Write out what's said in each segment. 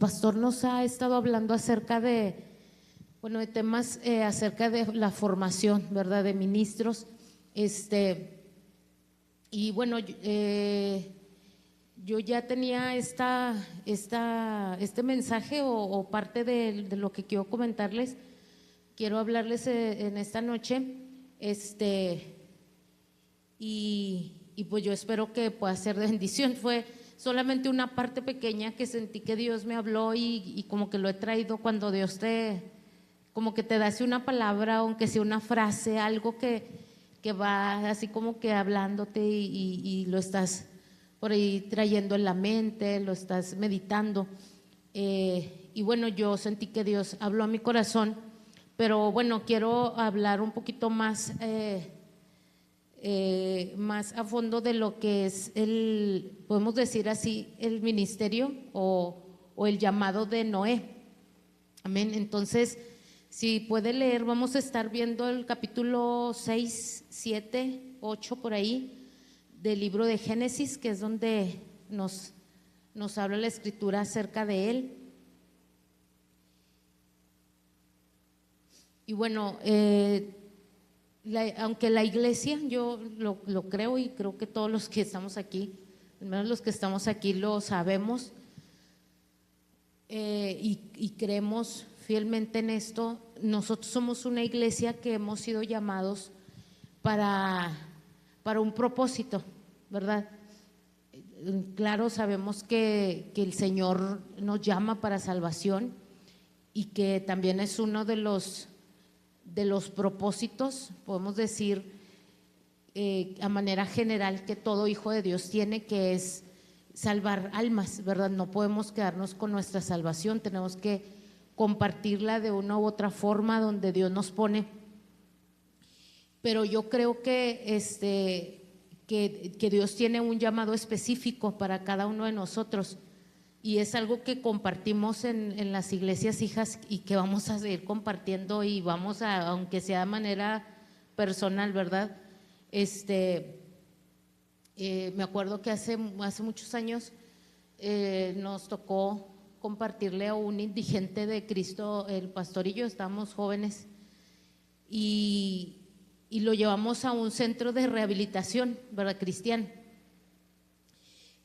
pastor nos ha estado hablando acerca de temas acerca de la formación, ¿verdad?, de ministros. Y bueno, yo ya tenía este mensaje o parte de lo que quiero comentarles, quiero hablarles en esta noche, y pues yo espero que pueda ser de bendición. Fue solamente una parte pequeña que sentí que Dios me habló y como que lo he traído cuando Dios como que te da así una palabra, aunque sea una frase, algo que va así como que hablándote y lo estás por ahí trayendo en la mente, lo estás meditando. Y bueno, yo sentí que Dios habló a mi corazón, pero bueno, quiero hablar un poquito más más a fondo de lo que es podemos decir así, el ministerio o el llamado de Noé. Amén. Entonces, si puede leer, vamos a estar viendo el capítulo 6, 7, 8 por ahí del libro de Génesis, que es donde nos habla la escritura acerca de él. Y bueno, aunque la iglesia, yo lo creo y creo que todos los que estamos aquí, al menos los que estamos aquí lo sabemos, y creemos fielmente en esto. Nosotros somos una iglesia que hemos sido llamados para un propósito, ¿verdad? Claro, sabemos que el Señor nos llama para salvación y que también es uno de los propósitos, podemos decir a manera general, que todo hijo de Dios tiene, que es salvar almas, ¿verdad? No podemos quedarnos con nuestra salvación, tenemos que compartirla de una u otra forma donde Dios nos pone. Pero yo creo que Dios tiene un llamado específico para cada uno de nosotros, y es algo que compartimos en las iglesias hijas y que vamos a seguir compartiendo, y vamos a, aunque sea de manera personal, ¿verdad? Me acuerdo que hace muchos años nos tocó compartirle a un indigente de Cristo, el pastor y yo estábamos jóvenes, y lo llevamos a un centro de rehabilitación, ¿verdad?, cristiano.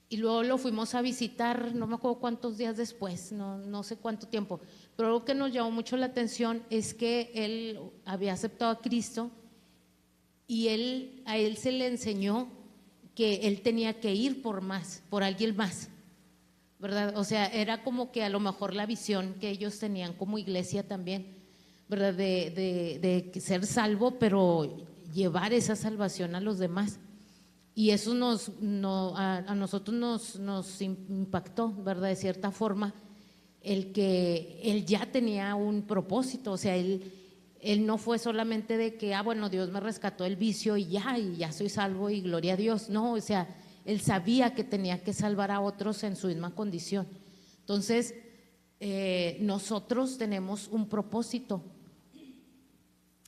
Y luego lo fuimos a visitar, no me acuerdo cuántos días después, no sé cuánto tiempo, pero lo que nos llamó mucho la atención es que él había aceptado a Cristo y a él se le enseñó que él tenía que ir por alguien más, ¿verdad? O sea, era como que a lo mejor la visión que ellos tenían como iglesia también, ¿verdad? De ser salvo, pero llevar esa salvación a los demás. Y eso a nosotros nos impactó, ¿verdad? De cierta forma, el que él ya tenía un propósito. O sea, él no fue solamente de que, bueno, Dios me rescató el vicio y ya soy salvo y gloria a Dios. No, o sea, él sabía que tenía que salvar a otros en su misma condición. Entonces, nosotros tenemos un propósito.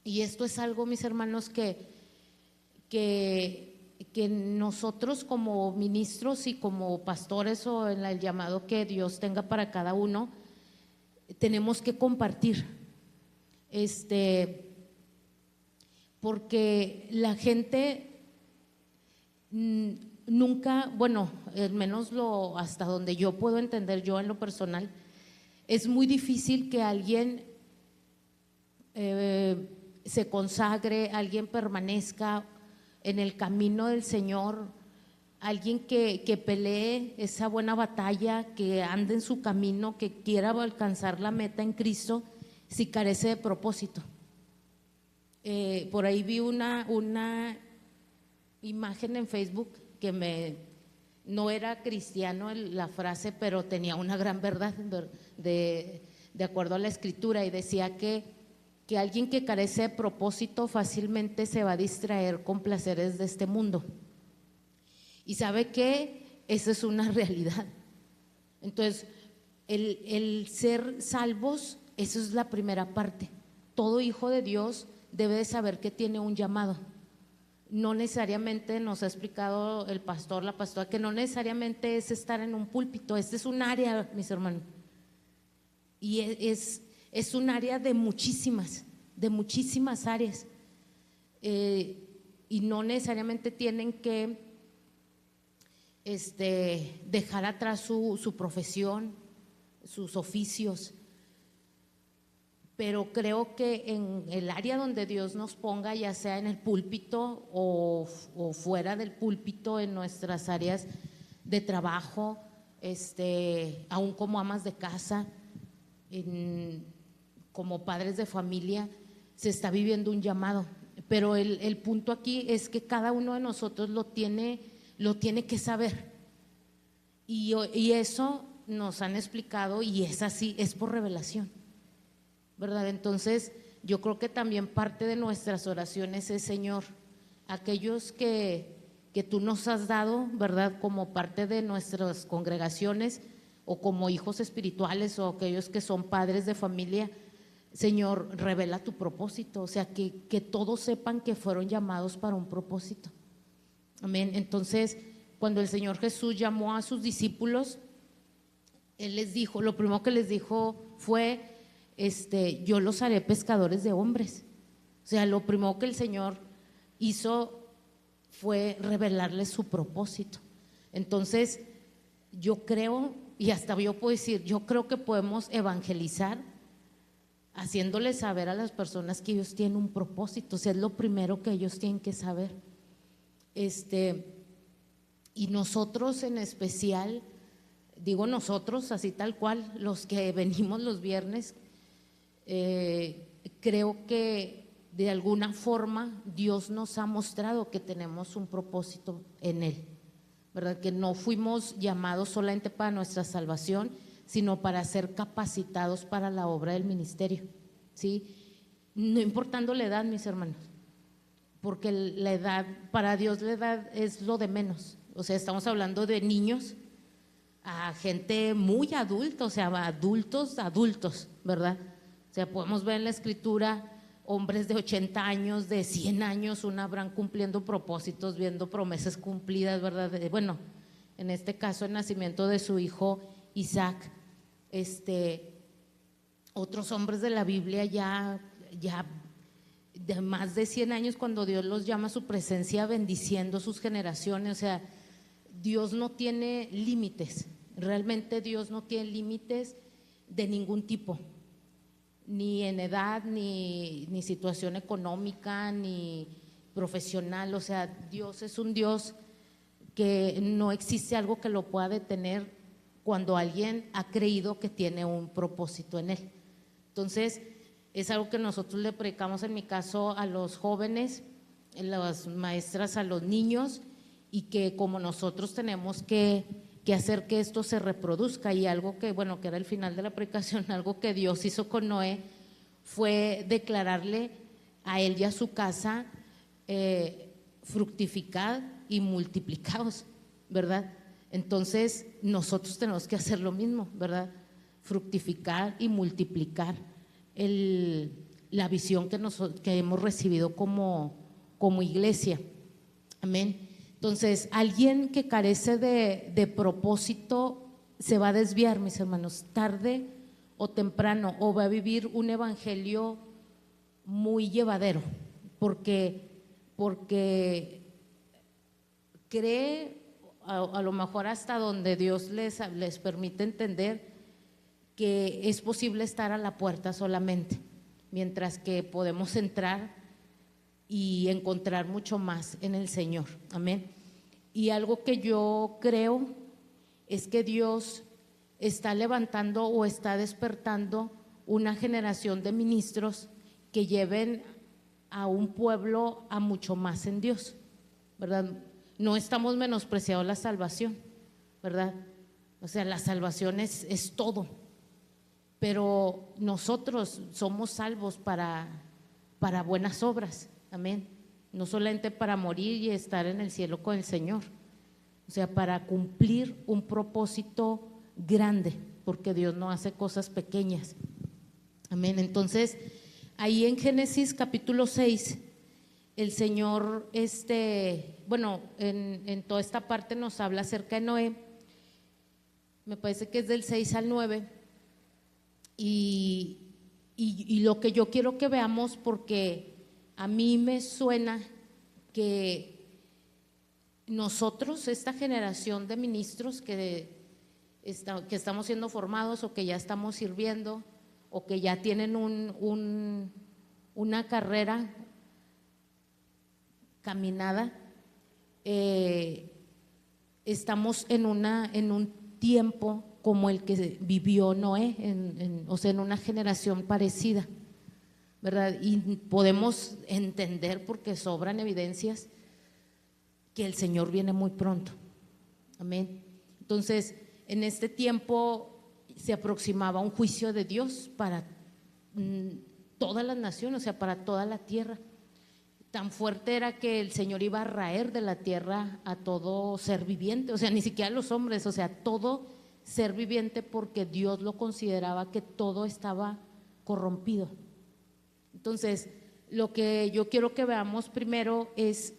Y esto es algo, mis hermanos, que nosotros como ministros y como pastores, o en el llamado que Dios tenga para cada uno, tenemos que compartir, porque la gente nunca, bueno, al menos hasta donde yo puedo entender, yo en lo personal, es muy difícil que alguien se consagre, alguien permanezca en el camino del Señor, alguien que pelee esa buena batalla, que ande en su camino, que quiera alcanzar la meta en Cristo, si carece de propósito. Por ahí vi una imagen en Facebook que no era cristiano la frase, pero tenía una gran verdad de acuerdo a la escritura, y decía que alguien que carece de propósito fácilmente se va a distraer con placeres de este mundo. Y sabe que eso es una realidad. Entonces, el ser salvos, eso es la primera parte. Todo hijo de Dios debe de saber que tiene un llamado. No necesariamente, nos ha explicado el pastor, la pastora, que no necesariamente es estar en un púlpito. Este es un área, mis hermanos. y es un área de muchísimas áreas, y no necesariamente tienen que dejar atrás su profesión, sus oficios, pero creo que en el área donde Dios nos ponga, ya sea en el púlpito o fuera del púlpito, en nuestras áreas de trabajo, aún como amas de casa, como padres de familia, se está viviendo un llamado. Pero el punto aquí es que cada uno de nosotros lo tiene que saber, y eso nos han explicado, y es así, es por revelación, ¿verdad? Entonces yo creo que también parte de nuestras oraciones es: Señor, aquellos que tú nos has dado, ¿verdad?, como parte de nuestras congregaciones o como hijos espirituales, o aquellos que son padres de familia, Señor, revela tu propósito, o sea, que todos sepan que fueron llamados para un propósito. Amén. Entonces, cuando el Señor Jesús llamó a sus discípulos, Él les dijo, lo primero que les dijo fue: yo los haré pescadores de hombres. O sea, lo primero que el Señor hizo fue revelarles su propósito. Entonces, yo creo, y hasta yo puedo decir, yo creo que podemos evangelizar haciéndoles saber a las personas que ellos tienen un propósito. O sea, es lo primero que ellos tienen que saber. Y nosotros en especial, digo nosotros así tal cual, los que venimos los viernes, creo que de alguna forma Dios nos ha mostrado que tenemos un propósito en Él, ¿verdad? Que no fuimos llamados solamente para nuestra salvación, sino para ser capacitados para la obra del ministerio, ¿sí? No importando la edad, mis hermanos, porque la edad, para Dios la edad es lo de menos. O sea, estamos hablando de niños a gente muy adulta, o sea, adultos, ¿verdad? O sea, podemos ver en la Escritura hombres de 80 años, de 100 años, un Abraham cumpliendo propósitos, viendo promesas cumplidas, ¿verdad? Bueno, en este caso el nacimiento de su hijo Isaac. Otros hombres de la Biblia ya de más de 100 años, cuando Dios los llama a su presencia, bendiciendo sus generaciones. O sea, Dios no tiene límites, realmente Dios no tiene límites de ningún tipo, ni en edad, ni situación económica, ni profesional. O sea, Dios es un Dios que no existe algo que lo pueda detener cuando alguien ha creído que tiene un propósito en Él. Entonces, es algo que nosotros le predicamos, en mi caso, a los jóvenes, las maestras, a los niños, y que como nosotros tenemos que hacer que esto se reproduzca. Y algo que, bueno, que era el final de la predicación, algo que Dios hizo con Noé fue declararle a él y a su casa: fructificad y multiplicaos, ¿verdad? Entonces nosotros tenemos que hacer lo mismo, ¿verdad? Fructificar y multiplicar la visión que hemos recibido como iglesia. Amén. Entonces, alguien que carece de propósito se va a desviar, mis hermanos, tarde o temprano, o va a vivir un evangelio muy llevadero, porque cree, a lo mejor hasta donde Dios les permite entender, que es posible estar a la puerta solamente, mientras que podemos entrar y encontrar mucho más en el Señor. Amén. Y algo que yo creo es que Dios está levantando o está despertando una generación de ministros que lleven a un pueblo a mucho más en Dios, ¿verdad? No estamos menospreciando la salvación, ¿verdad? O sea, la salvación es todo, pero nosotros somos salvos para buenas obras. Amén. No solamente para morir y estar en el cielo con el Señor, o sea, para cumplir un propósito grande, porque Dios no hace cosas pequeñas. Amén. Entonces, ahí en Génesis capítulo 6, el Señor, bueno, en toda esta parte nos habla acerca de Noé. Me parece que es del 6 al 9. Y lo que yo quiero que veamos, porque a mí me suena que nosotros, esta generación de ministros que estamos siendo formados o que ya estamos sirviendo o que ya tienen una carrera caminada, estamos en un tiempo como el que vivió Noé, o sea, en una generación parecida, ¿verdad? Y podemos entender, porque sobran evidencias, que el Señor viene muy pronto. Amén. Entonces, en este tiempo se aproximaba un juicio de Dios para todas las naciones, o sea, para toda la tierra. Tan fuerte era que el Señor iba a raer de la tierra a todo ser viviente, o sea, ni siquiera a los hombres, o sea, todo ser viviente, porque Dios lo consideraba que todo estaba corrompido. Entonces, lo que yo quiero que veamos primero es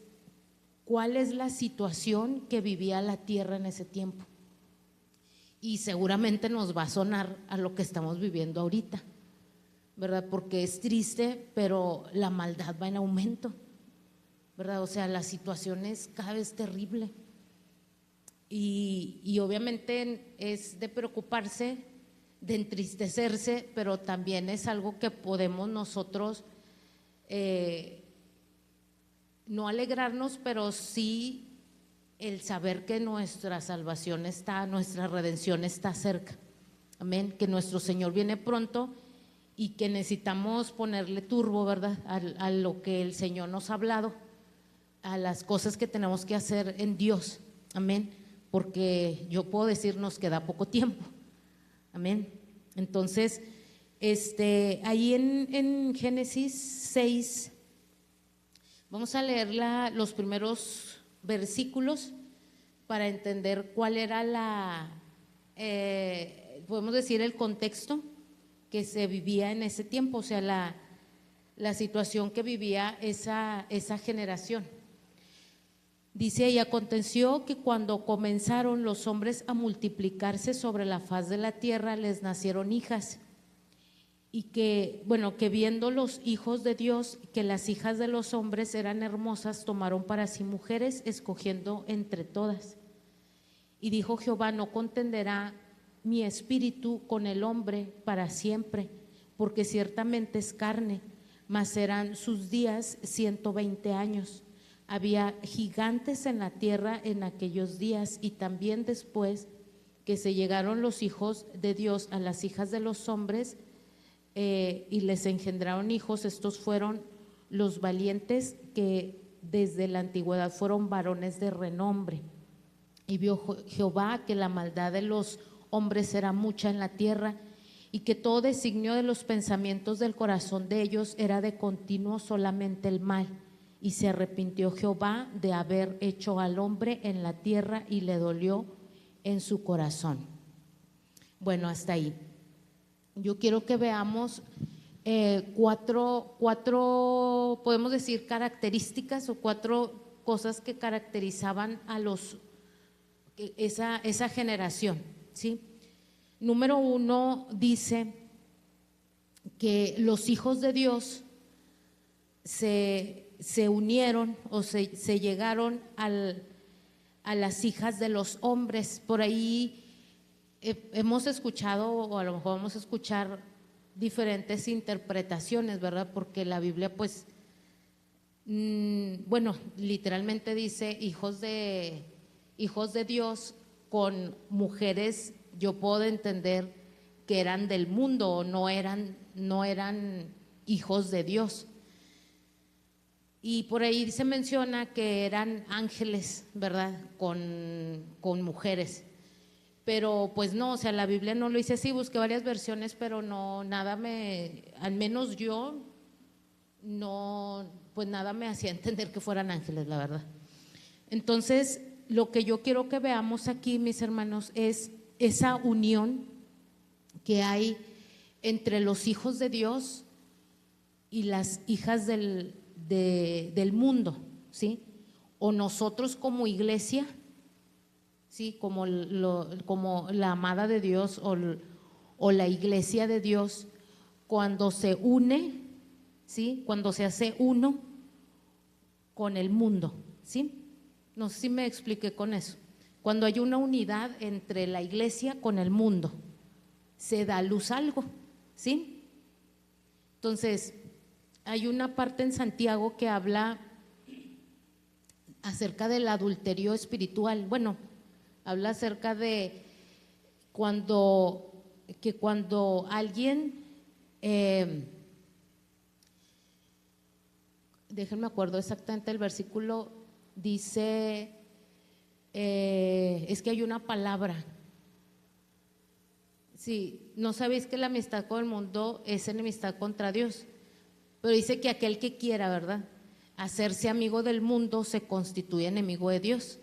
cuál es la situación que vivía la tierra en ese tiempo. Y seguramente nos va a sonar a lo que estamos viviendo ahorita, ¿verdad? Porque es triste, pero la maldad va en aumento, ¿verdad? O sea, la situación es cada vez terrible. Y obviamente es de preocuparse, de entristecerse, pero también es algo que podemos nosotros no alegrarnos, pero sí el saber que nuestra salvación está, nuestra redención está cerca. Amén, que nuestro Señor viene pronto y que necesitamos ponerle turbo, ¿verdad? A lo que el Señor nos ha hablado, a las cosas que tenemos que hacer en Dios. Amén, porque yo puedo decir, nos queda poco tiempo. Amén. Entonces, ahí en Génesis 6, vamos a leer los primeros versículos para entender cuál era podemos decir, el contexto que se vivía en ese tiempo, o sea, la situación que vivía esa generación. Dice: y aconteció que cuando comenzaron los hombres a multiplicarse sobre la faz de la tierra, les nacieron hijas. Y que viendo los hijos de Dios que las hijas de los hombres eran hermosas, tomaron para sí mujeres, escogiendo entre todas. Y dijo Jehová: no contenderá mi espíritu con el hombre para siempre, porque ciertamente es carne, mas serán sus días 120 años. Había gigantes en la tierra en aquellos días, y también después que se llegaron los hijos de Dios a las hijas de los hombres, y les engendraron hijos. Estos fueron los valientes, que desde la antigüedad fueron varones de renombre. Y vio Jehová que la maldad de los hombres era mucha en la tierra, y que todo designio de los pensamientos del corazón de ellos era de continuo solamente el mal. Y se arrepintió Jehová de haber hecho al hombre en la tierra, y le dolió en su corazón. Bueno, hasta ahí. Yo quiero que veamos cuatro, podemos decir, características o cuatro cosas que caracterizaban a esa generación, ¿sí? Número uno, dice que los hijos de Dios se unieron o se llegaron a las hijas de los hombres. Por ahí hemos escuchado, o a lo mejor vamos a escuchar diferentes interpretaciones, ¿verdad? Porque la Biblia, pues, literalmente dice hijos de Dios con mujeres. Yo puedo entender que eran del mundo, o no eran hijos de Dios. Y por ahí se menciona que eran ángeles, ¿verdad? Con mujeres. Pero pues no, o sea, la Biblia no lo dice así. Busqué varias versiones, pero no, al menos yo, no, pues nada me hacía entender que fueran ángeles, la verdad. Entonces, lo que yo quiero que veamos aquí, mis hermanos, es esa unión que hay entre los hijos de Dios y las hijas del mundo, ¿sí? O nosotros como iglesia, ¿sí? Como la amada de Dios, o la iglesia de Dios cuando se une, ¿sí? Cuando se hace uno con el mundo, ¿sí? No sé si me expliqué con eso. Cuando hay una unidad entre la iglesia con el mundo, se da a luz algo, ¿sí? Entonces, hay una parte en Santiago que habla acerca del adulterio espiritual. Bueno, habla acerca de cuando alguien, déjenme acuerdo exactamente el versículo, dice, es que hay una palabra. Sí, no sabéis que la amistad con el mundo es enemistad contra Dios, pero dice que aquel que quiera, ¿verdad?, hacerse amigo del mundo se constituye enemigo de Dios.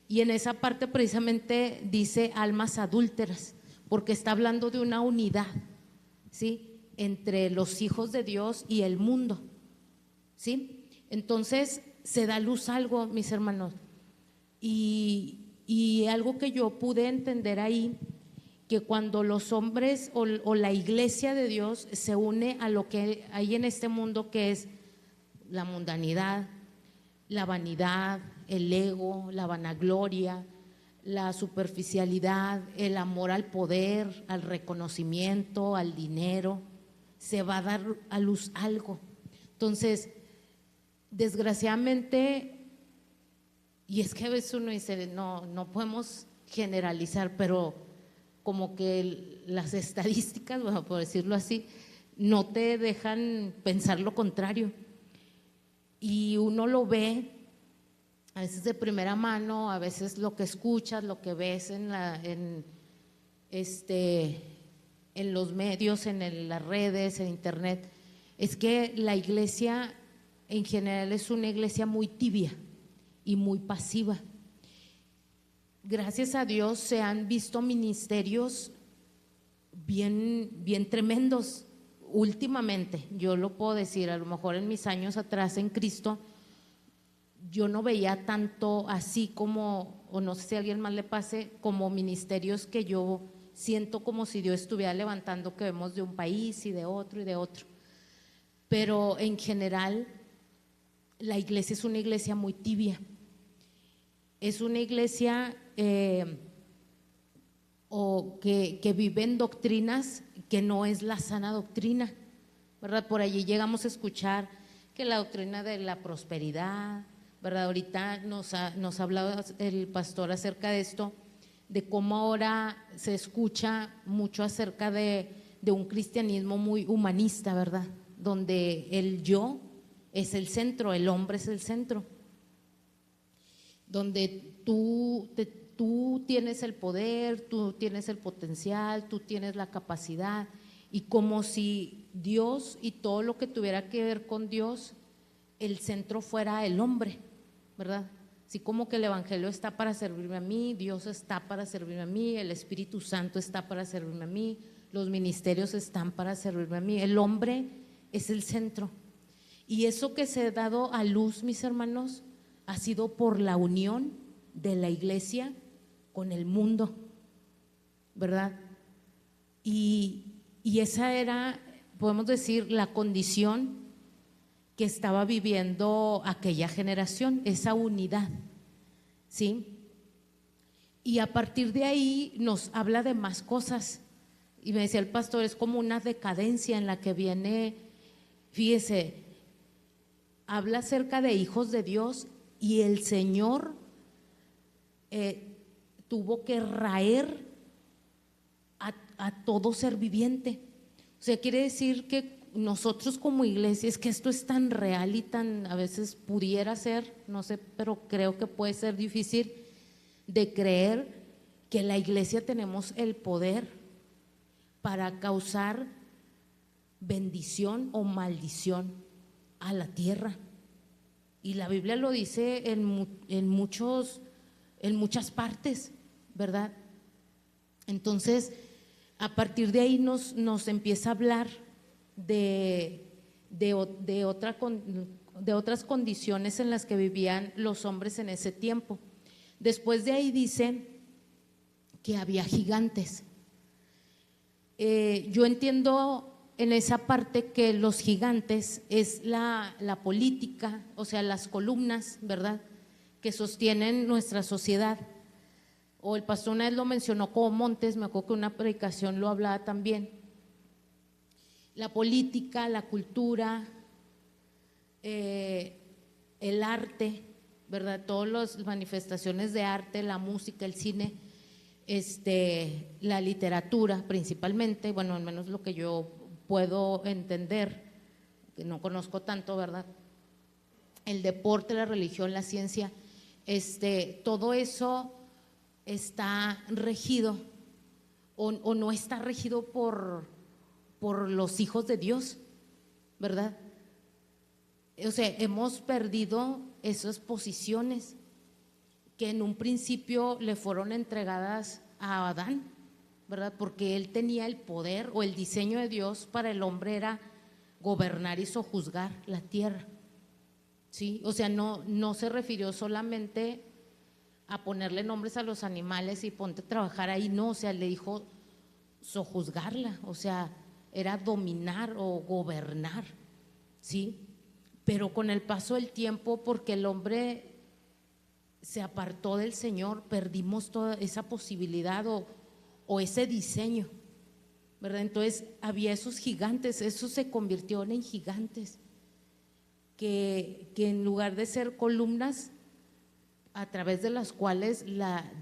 Y en esa parte precisamente dice almas adúlteras, porque está hablando de una unidad, ¿sí?, entre los hijos de Dios y el mundo, ¿sí? Entonces se da luz algo, mis hermanos, y algo que yo pude entender ahí, que cuando los hombres o la iglesia de Dios se une a lo que hay en este mundo, que es la mundanidad, la vanidad, el ego, la vanagloria, la superficialidad, el amor al poder, al reconocimiento, al dinero, se va a dar a luz algo. Entonces, desgraciadamente, y es que a veces uno dice, no podemos generalizar, pero como que las estadísticas, bueno, por decirlo así, no te dejan pensar lo contrario. Y uno lo ve a veces de primera mano, a veces lo que escuchas, lo que ves en los medios, en las redes, en internet, es que la iglesia en general es una iglesia muy tibia y muy pasiva. Gracias a Dios se han visto ministerios bien tremendos últimamente. Yo lo puedo decir, a lo mejor en mis años atrás en Cristo yo no veía tanto así como, o no sé si a alguien más le pase, como ministerios que yo siento como si Dios estuviera levantando, que vemos de un país y de otro y de otro. Pero en general la iglesia es una iglesia muy tibia, es una iglesia que vive en doctrinas que no es la sana doctrina, ¿verdad? Por allí llegamos a escuchar que la doctrina de la prosperidad, ¿verdad? Ahorita nos ha hablado el pastor acerca de esto, de cómo ahora se escucha mucho acerca de un cristianismo muy humanista, ¿verdad? Donde el yo es el centro, el hombre es el centro, donde tú tienes el poder, tú tienes el potencial, tú tienes la capacidad, y como si Dios y todo lo que tuviera que ver con Dios, el centro fuera el hombre, ¿verdad? Así como que el evangelio está para servirme a mí, Dios está para servirme a mí, el Espíritu Santo está para servirme a mí, los ministerios están para servirme a mí, el hombre es el centro. Y eso que se ha dado a luz, mis hermanos, ha sido por la unión de la iglesia con el mundo, ¿verdad? Y esa era, podemos decir, la condición que estaba viviendo aquella generación, esa unidad, ¿sí? Y a partir de ahí nos habla de más cosas. Y me decía el pastor, es como una decadencia en la que viene, fíjese, habla acerca de hijos de Dios, y el Señor tuvo que raer a todo ser viviente. O sea, quiere decir que nosotros como iglesia, es que esto es tan real y tan, a veces pudiera ser, no sé, pero creo que puede ser difícil de creer que la iglesia tenemos el poder para causar bendición o maldición a la tierra. Y la Biblia lo dice en muchas partes, ¿verdad? Entonces, a partir de ahí nos empieza a hablar de otras condiciones en las que vivían los hombres en ese tiempo. Después de ahí dice que había gigantes. yo entiendo en esa parte que los gigantes es la política, o sea, las columnas, ¿verdad?, que sostienen nuestra sociedad. O el pastor una vez lo mencionó como montes, me acuerdo que una predicación lo hablaba también. La política, la cultura, el arte, ¿verdad?, todas las manifestaciones de arte, la música, el cine, la literatura principalmente, bueno, al menos lo que yo puedo entender, que no conozco tanto, ¿verdad?, el deporte, la religión, la ciencia, todo eso está regido o no está regido por los hijos de Dios, ¿verdad? O sea, hemos perdido esas posiciones que en un principio le fueron entregadas a Adán, ¿verdad? Porque él tenía el poder, o el diseño de Dios para el hombre era gobernar y sojuzgar la tierra, ¿sí? O sea, no se refirió solamente a ponerle nombres a los animales y ponte a trabajar ahí, no, o sea, le dijo sojuzgarla, o sea, era dominar o gobernar, ¿sí? Pero con el paso del tiempo, porque el hombre se apartó del Señor, perdimos toda esa posibilidad o ese diseño, ¿verdad? Entonces había esos gigantes, eso se convirtieron en gigantes, que en lugar de ser columnas a través de las cuales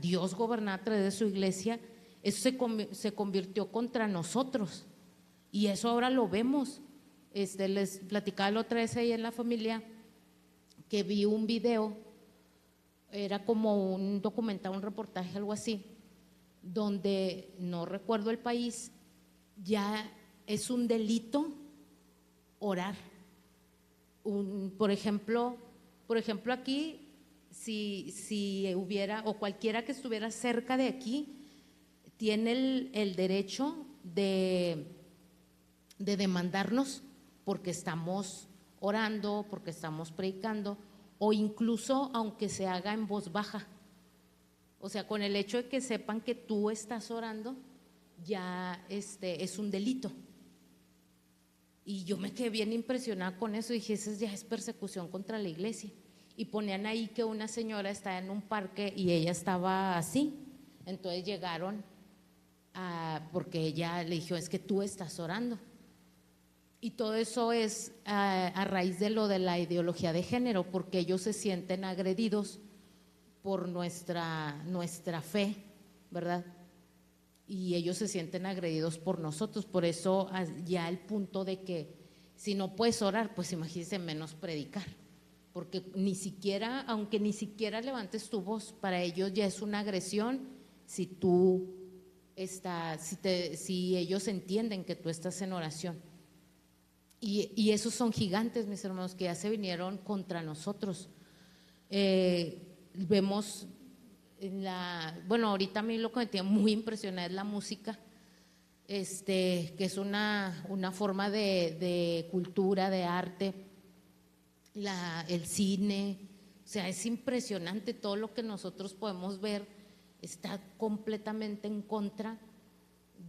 Dios gobernaba a través de su iglesia, eso se convirtió contra nosotros, y eso ahora lo vemos. Les platicaba la otra vez ahí en la familia que vi un video, era como un documental, un reportaje, algo así, donde no recuerdo el país, ya es un delito orar. Por ejemplo aquí, si hubiera, o cualquiera que estuviera cerca de aquí, tiene el derecho de demandarnos porque estamos orando, porque estamos predicando, o incluso aunque se haga en voz baja. O sea, con el hecho de que sepan que tú estás orando, ya es un delito. Y yo me quedé bien impresionada con eso, dije, eso ya es persecución contra la iglesia. Y ponían ahí que una señora estaba en un parque y ella estaba así, entonces llegaron porque ella le dijo, es que tú estás orando. Y todo eso es a raíz de lo de la ideología de género, porque ellos se sienten agredidos por nuestra fe, ¿verdad? Y ellos se sienten agredidos por nosotros, por eso ya el punto de que si no puedes orar, pues imagínense menos predicar, porque ni siquiera, aunque ni siquiera levantes tu voz, para ellos ya es una agresión si si ellos entienden que tú estás en oración. Y esos son gigantes, mis hermanos, que ya se vinieron contra nosotros. Vemos bueno, ahorita a mí lo que me tiene muy impresionada es la música, que es una forma de cultura, de arte, el cine, o sea, es impresionante todo lo que nosotros podemos ver, está completamente en contra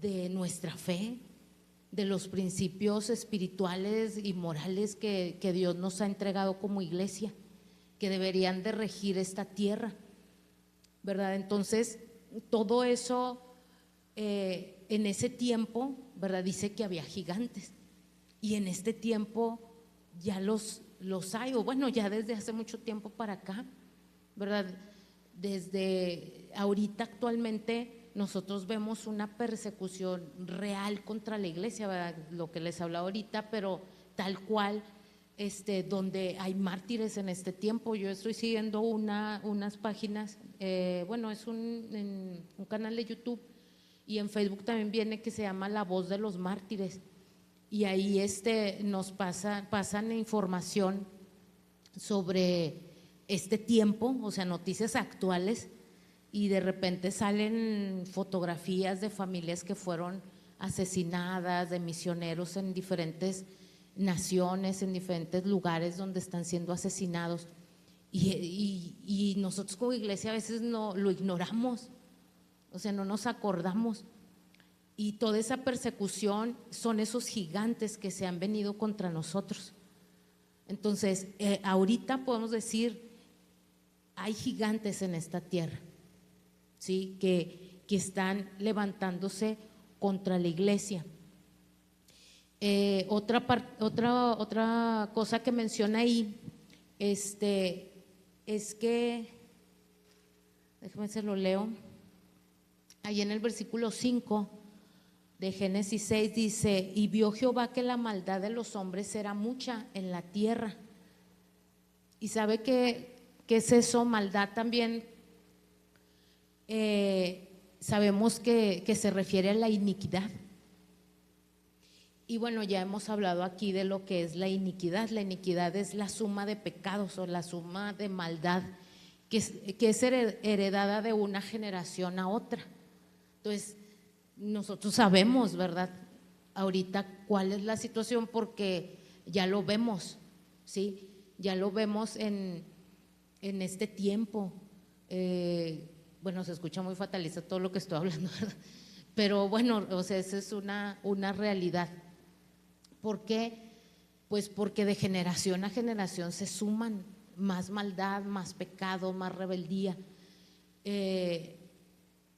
de nuestra fe, de los principios espirituales y morales que Dios nos ha entregado como iglesia, que deberían de regir esta tierra, ¿verdad? Entonces, todo eso en ese tiempo, ¿verdad?, dice que había gigantes, y en este tiempo ya los hay, o bueno, ya desde hace mucho tiempo para acá, ¿verdad? Desde ahorita actualmente nosotros vemos una persecución real contra la iglesia, ¿verdad?, lo que les hablaba ahorita, pero tal cual, donde hay mártires en este tiempo. Yo estoy siguiendo unas páginas, bueno, es un canal de YouTube, y en Facebook también viene, que se llama La Voz de los Mártires, y ahí nos pasan información sobre este tiempo, o sea, noticias actuales, y de repente salen fotografías de familias que fueron asesinadas, de misioneros en diferentes naciones, en diferentes lugares donde están siendo asesinados, y nosotros como iglesia a veces no lo ignoramos, o sea, no nos acordamos, y toda esa persecución son esos gigantes que se han venido contra nosotros. Entonces, ahorita podemos decir, hay gigantes en esta tierra, ¿sí? que están levantándose contra la iglesia. Otra cosa que menciona ahí es que, déjame se lo leo, ahí en el versículo 5 de Génesis 6 dice: y vio Jehová que la maldad de los hombres era mucha en la tierra. Y sabe qué es eso, maldad también. Sabemos que se refiere a la iniquidad. Y bueno, ya hemos hablado aquí de lo que es la iniquidad. La iniquidad es la suma de pecados o la suma de maldad que es heredada de una generación a otra. Entonces, nosotros sabemos, ¿verdad? Ahorita cuál es la situación porque ya lo vemos, ¿sí? Ya lo vemos en este tiempo. Bueno, se escucha muy fatalista todo lo que estoy hablando, ¿verdad? Pero bueno, o sea, esa es una realidad. ¿Por qué? Pues porque de generación a generación se suman más maldad, más pecado, más rebeldía.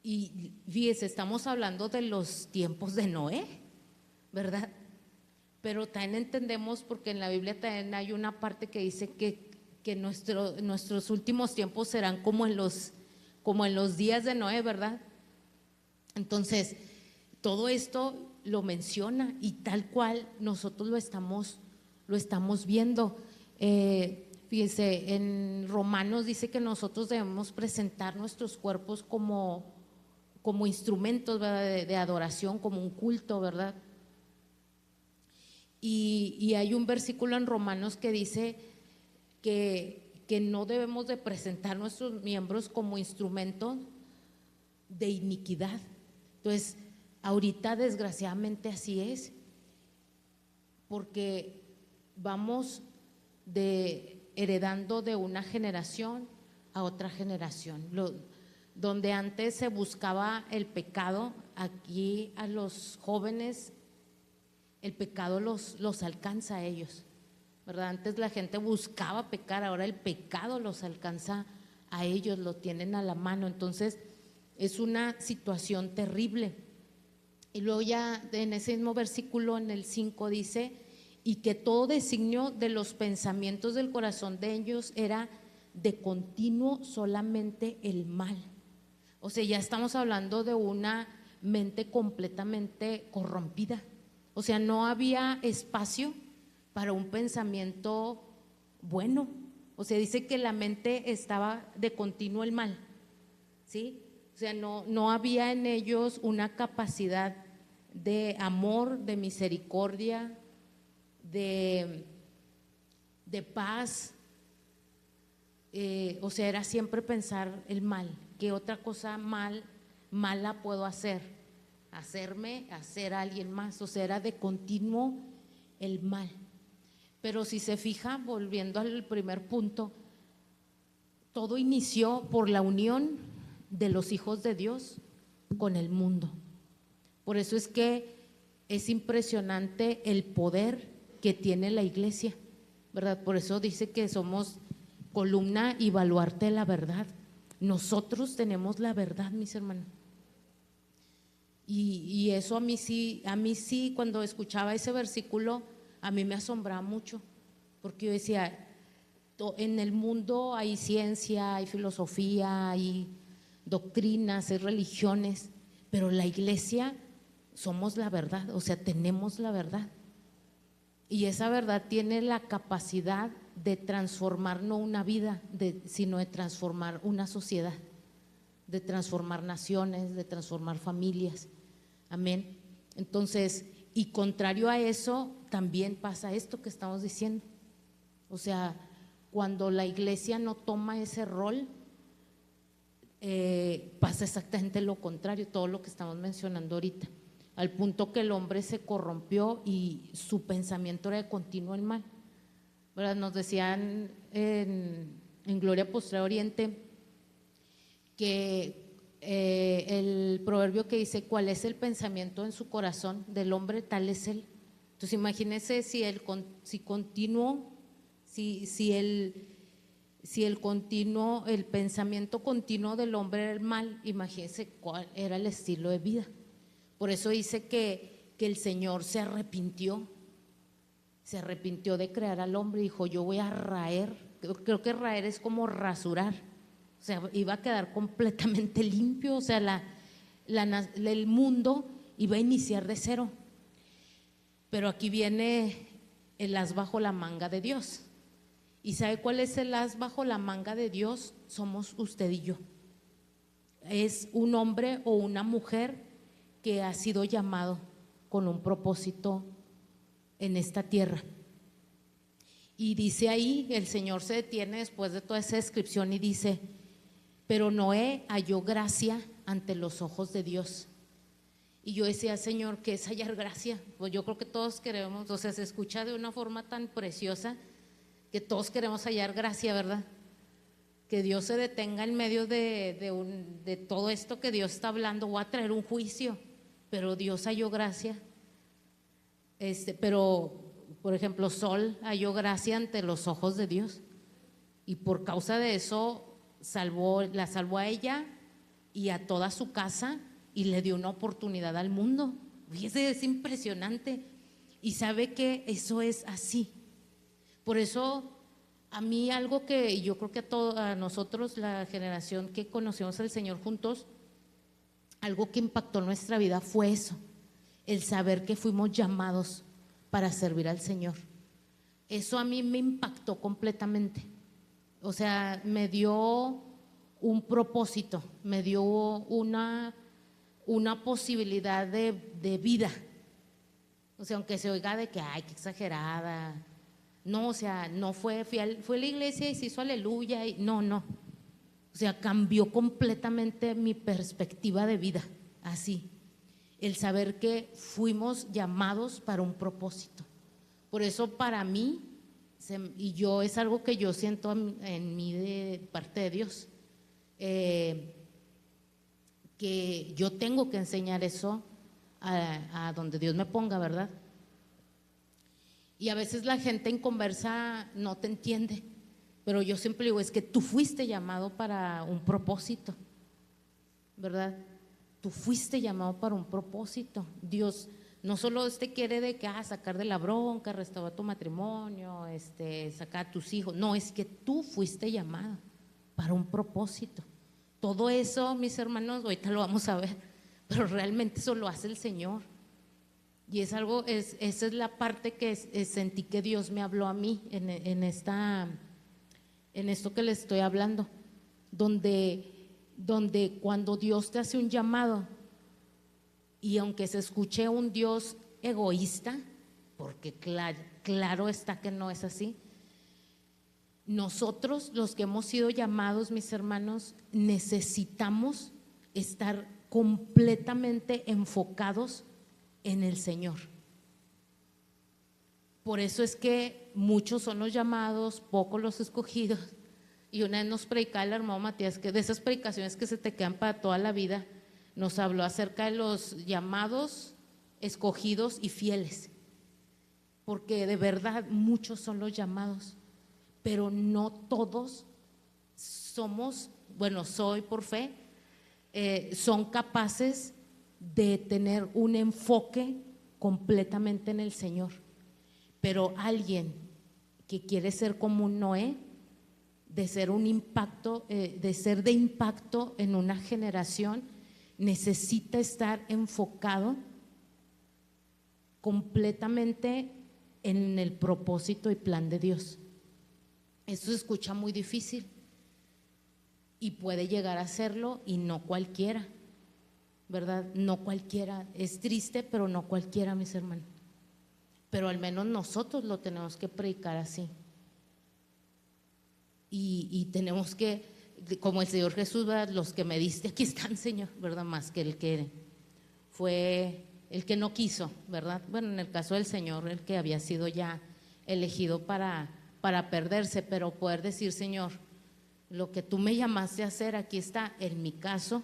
Y fíjese, estamos hablando de los tiempos de Noé, ¿verdad? Pero también entendemos, porque en la Biblia también hay una parte que dice que nuestros últimos tiempos serán como en los días de Noé, ¿verdad? Entonces, todo esto lo menciona y tal cual nosotros lo estamos viendo. Fíjese, en Romanos dice que nosotros debemos presentar nuestros cuerpos como instrumentos, ¿verdad? de adoración, como un culto, ¿verdad? Y hay un versículo en Romanos que dice que no debemos de presentar nuestros miembros como instrumentos de iniquidad. Entonces, ahorita desgraciadamente así es, porque vamos heredando de una generación a otra generación. Donde antes se buscaba el pecado, aquí a los jóvenes el pecado los alcanza a ellos, ¿verdad? Antes la gente buscaba pecar, ahora el pecado los alcanza a ellos, lo tienen a la mano. Entonces es una situación terrible. Y luego ya en ese mismo versículo, en el 5 dice: y que todo designio de los pensamientos del corazón de ellos era de continuo solamente el mal. O sea, ya estamos hablando de una mente completamente corrompida. O sea, no había espacio para un pensamiento bueno. O sea, dice que la mente estaba de continuo el mal, ¿sí? O sea, no había en ellos una capacidad de amor, de misericordia, de paz. O sea, era siempre pensar el mal. ¿Qué otra cosa mala puedo hacer? Hacer a alguien más. O sea, era de continuo el mal. Pero si se fija, volviendo al primer punto, todo inició por la unión de los hijos de Dios con el mundo. Por eso es que es impresionante el poder que tiene la iglesia, ¿verdad? Por eso dice que somos columna y baluarte de la verdad. Nosotros tenemos la verdad, mis hermanos. Y eso a mí sí, cuando escuchaba ese versículo, a mí me asombraba mucho, porque yo decía, en el mundo hay ciencia, hay filosofía, hay doctrinas, hay religiones, pero la iglesia somos la verdad, o sea, tenemos la verdad. Y esa verdad tiene la capacidad de transformar no una vida, sino de transformar una sociedad, de transformar naciones, de transformar familias. Amén. Entonces, y contrario a eso, también pasa esto que estamos diciendo. O sea, cuando la iglesia no toma ese rol, pasa exactamente lo contrario, todo lo que estamos mencionando ahorita, al punto que el hombre se corrompió y su pensamiento era de continuo el mal, ¿verdad? Nos decían en Gloria Postral Oriente que el proverbio que dice: ¿cuál es el pensamiento en su corazón del hombre? Tal es él. Entonces imagínense si el pensamiento continuo del hombre era el mal, imagínense cuál era el estilo de vida. Por eso dice que el Señor se arrepintió de crear al hombre y dijo: yo voy a raer. Creo que raer es como rasurar, o sea, iba a quedar completamente limpio, o sea, el mundo iba a iniciar de cero. Pero aquí viene el as bajo la manga de Dios. ¿Y sabe cuál es el as bajo la manga de Dios? Somos usted y yo. Es un hombre o una mujer que ha sido llamado con un propósito en esta tierra. Y dice ahí, el Señor se detiene después de toda esa descripción y dice: pero Noé halló gracia ante los ojos de Dios. Y yo decía: Señor, ¿qué es hallar gracia? Pues yo creo que todos queremos, o sea, se escucha de una forma tan preciosa que todos queremos hallar gracia, ¿verdad? Que Dios se detenga en medio de todo esto que Dios está hablando. Voy a traer un juicio, pero Dios halló gracia. Pero, por ejemplo, Sol halló gracia ante los ojos de Dios, y por causa de eso la salvó a ella y a toda su casa, y le dio una oportunidad al mundo. Fíjese, es impresionante. Y sabe que eso es así. Por eso a mí algo que yo creo que a nosotros, la generación que conocemos al Señor juntos, algo que impactó nuestra vida fue eso, el saber que fuimos llamados para servir al Señor. Eso a mí me impactó completamente. O sea, me dio un propósito, me dio una posibilidad de vida. O sea, aunque se oiga de que ay, qué exagerada. No, o sea, no fue a la iglesia y se hizo aleluya. No. O sea, cambió completamente mi perspectiva de vida. Así, el saber que fuimos llamados para un propósito. Por eso para mí, y yo es algo que yo siento en mí de parte de Dios, que yo tengo que enseñar eso a donde Dios me ponga, ¿verdad? Y a veces la gente en conversa no te entiende, pero yo siempre digo: es que tú fuiste llamado para un propósito, ¿verdad? Tú fuiste llamado para un propósito. Dios no solo te quiere de que sacar de la bronca, restaurar tu matrimonio, sacar a tus hijos. No, es que tú fuiste llamado para un propósito. Todo eso, mis hermanos, ahorita lo vamos a ver, pero realmente eso lo hace el Señor. Y es algo, esa es la parte que sentí que Dios me habló a mí en esto que les estoy hablando, donde cuando Dios te hace un llamado, y aunque se escuche un Dios egoísta, porque claro está que no es así, nosotros los que hemos sido llamados, mis hermanos, necesitamos estar completamente enfocados en el Señor. Por eso es que muchos son los llamados, pocos los escogidos. Y una vez nos predicaba el hermano Matías, que de esas predicaciones que se te quedan para toda la vida, nos habló acerca de los llamados, escogidos y fieles. Porque de verdad muchos son los llamados, pero no todos somos, bueno, soy por fe, son capaces de tener un enfoque completamente en el Señor. Pero alguien que quiere ser como un Noé, de ser un impacto, de ser de impacto en una generación, necesita estar enfocado completamente en el propósito y plan de Dios. Eso se escucha muy difícil y puede llegar a serlo, y no cualquiera, ¿verdad? No cualquiera, es triste, pero no cualquiera, mis hermanos. Pero al menos nosotros lo tenemos que predicar así. Y tenemos que, como el Señor Jesús, ¿verdad? Los que me diste, aquí están, Señor, ¿verdad? Más que el que fue, el que no quiso, ¿verdad? Bueno, en el caso del Señor, el que había sido ya elegido para perderse, pero poder decir: Señor, lo que tú me llamaste a hacer, aquí está. En mi caso,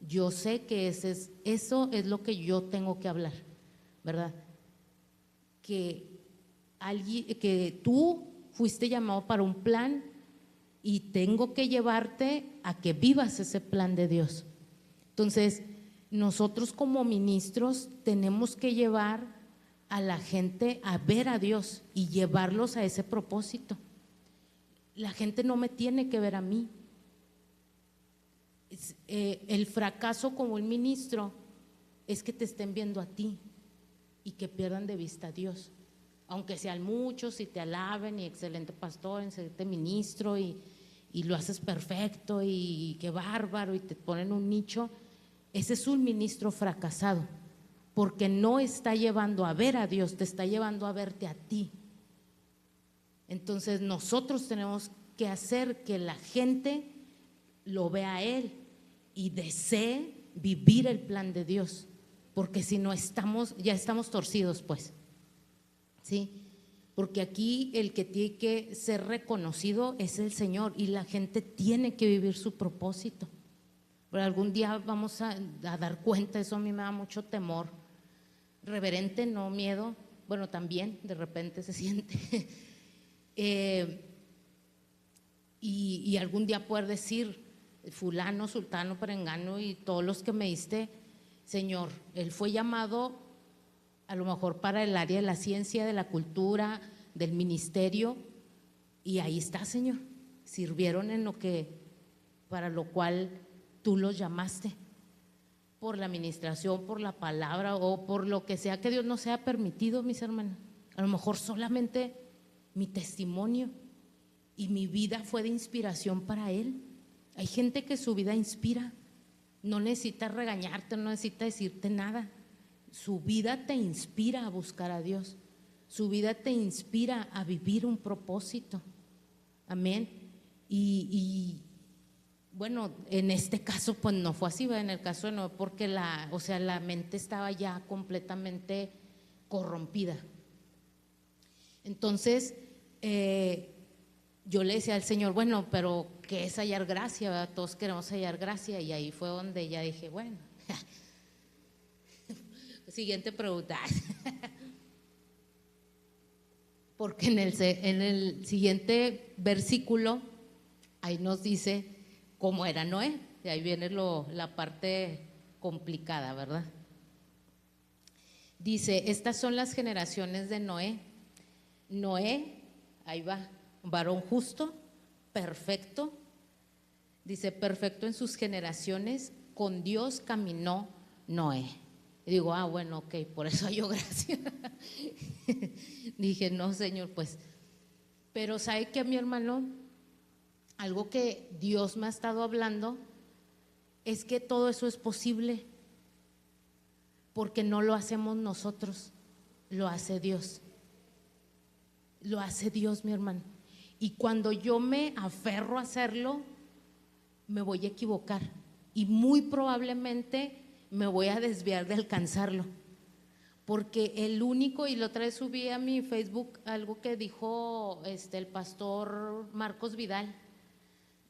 yo sé que eso es lo que yo tengo que hablar, ¿verdad? Que tú fuiste llamado para un plan y tengo que llevarte a que vivas ese plan de Dios. Entonces, nosotros como ministros tenemos que llevar a la gente a ver a Dios y llevarlos a ese propósito. La gente no me tiene que ver a mí. El fracaso como un ministro es que te estén viendo a ti y que pierdan de vista a Dios. Aunque sean muchos y te alaben y excelente pastor, excelente ministro y lo haces perfecto y qué bárbaro y te ponen un nicho, ese es un ministro fracasado porque no está llevando a ver a Dios, te está llevando a verte a ti. Entonces nosotros tenemos que hacer que la gente lo vea a Él y desee vivir el plan de Dios, porque si no ya estamos torcidos pues, ¿sí? Porque aquí el que tiene que ser reconocido es el Señor y la gente tiene que vivir su propósito. Pero algún día vamos a dar cuenta, eso a mí me da mucho temor, reverente, no miedo, bueno también de repente se siente y algún día poder decir fulano, sultano, perengano y todos los que me diste, Señor, él fue llamado a lo mejor para el área de la ciencia, de la cultura, del ministerio y ahí está, Señor, sirvieron en lo que, para lo cual tú los llamaste, por la administración, por la palabra o por lo que sea que Dios nos haya permitido, mis hermanos. A lo mejor solamente mi testimonio y mi vida fue de inspiración para Él. Hay gente que su vida inspira, no necesita regañarte, no necesita decirte nada. Su vida te inspira a buscar a Dios, su vida te inspira a vivir un propósito. Amén. Y bueno, en este caso pues no fue así, ¿verdad? En el caso de no, porque la mente estaba ya completamente corrompida. Entonces yo le decía al Señor, bueno, pero ¿qué es hallar gracia? ¿Verdad? Todos queremos hallar gracia y ahí fue donde ya dije, bueno, siguiente pregunta. Porque en el siguiente versículo ahí nos dice cómo era Noé, y ahí viene la parte complicada, ¿verdad? Dice, estas son las generaciones de Noé. Noé, ahí va, varón justo, perfecto, dice, perfecto en sus generaciones, con Dios caminó Noé. Y digo, bueno, ok, por eso halló gracia. Dije, no, Señor, pues, pero ¿sabe qué, mi hermano? Algo que Dios me ha estado hablando es que todo eso es posible porque no lo hacemos nosotros, lo hace Dios. Lo hace Dios, mi hermano. Y cuando yo me aferro a hacerlo, me voy a equivocar y muy probablemente me voy a desviar de alcanzarlo. Porque el único, y la otra vez subí a mi Facebook algo que dijo el pastor Marcos Vidal.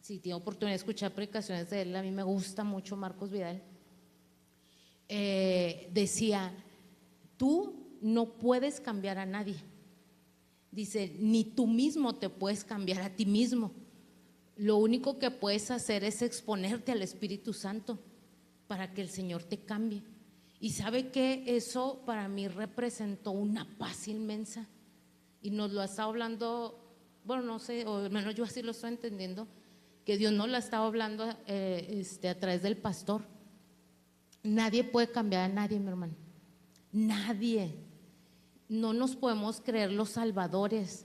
Si tiene oportunidad de escuchar predicaciones de él, a mí me gusta mucho Marcos Vidal. Decía, tú no puedes cambiar a nadie. Dice, ni tú mismo te puedes cambiar a ti mismo. Lo único que puedes hacer es exponerte al Espíritu Santo para que el Señor te cambie. Y sabe que eso para mí representó una paz inmensa. Y nos lo ha estado hablando, bueno, no sé, o al menos yo así lo estoy entendiendo, que Dios nos lo ha estado hablando a través del pastor. Nadie puede cambiar a nadie, mi hermano. Nadie. No nos podemos creer los salvadores,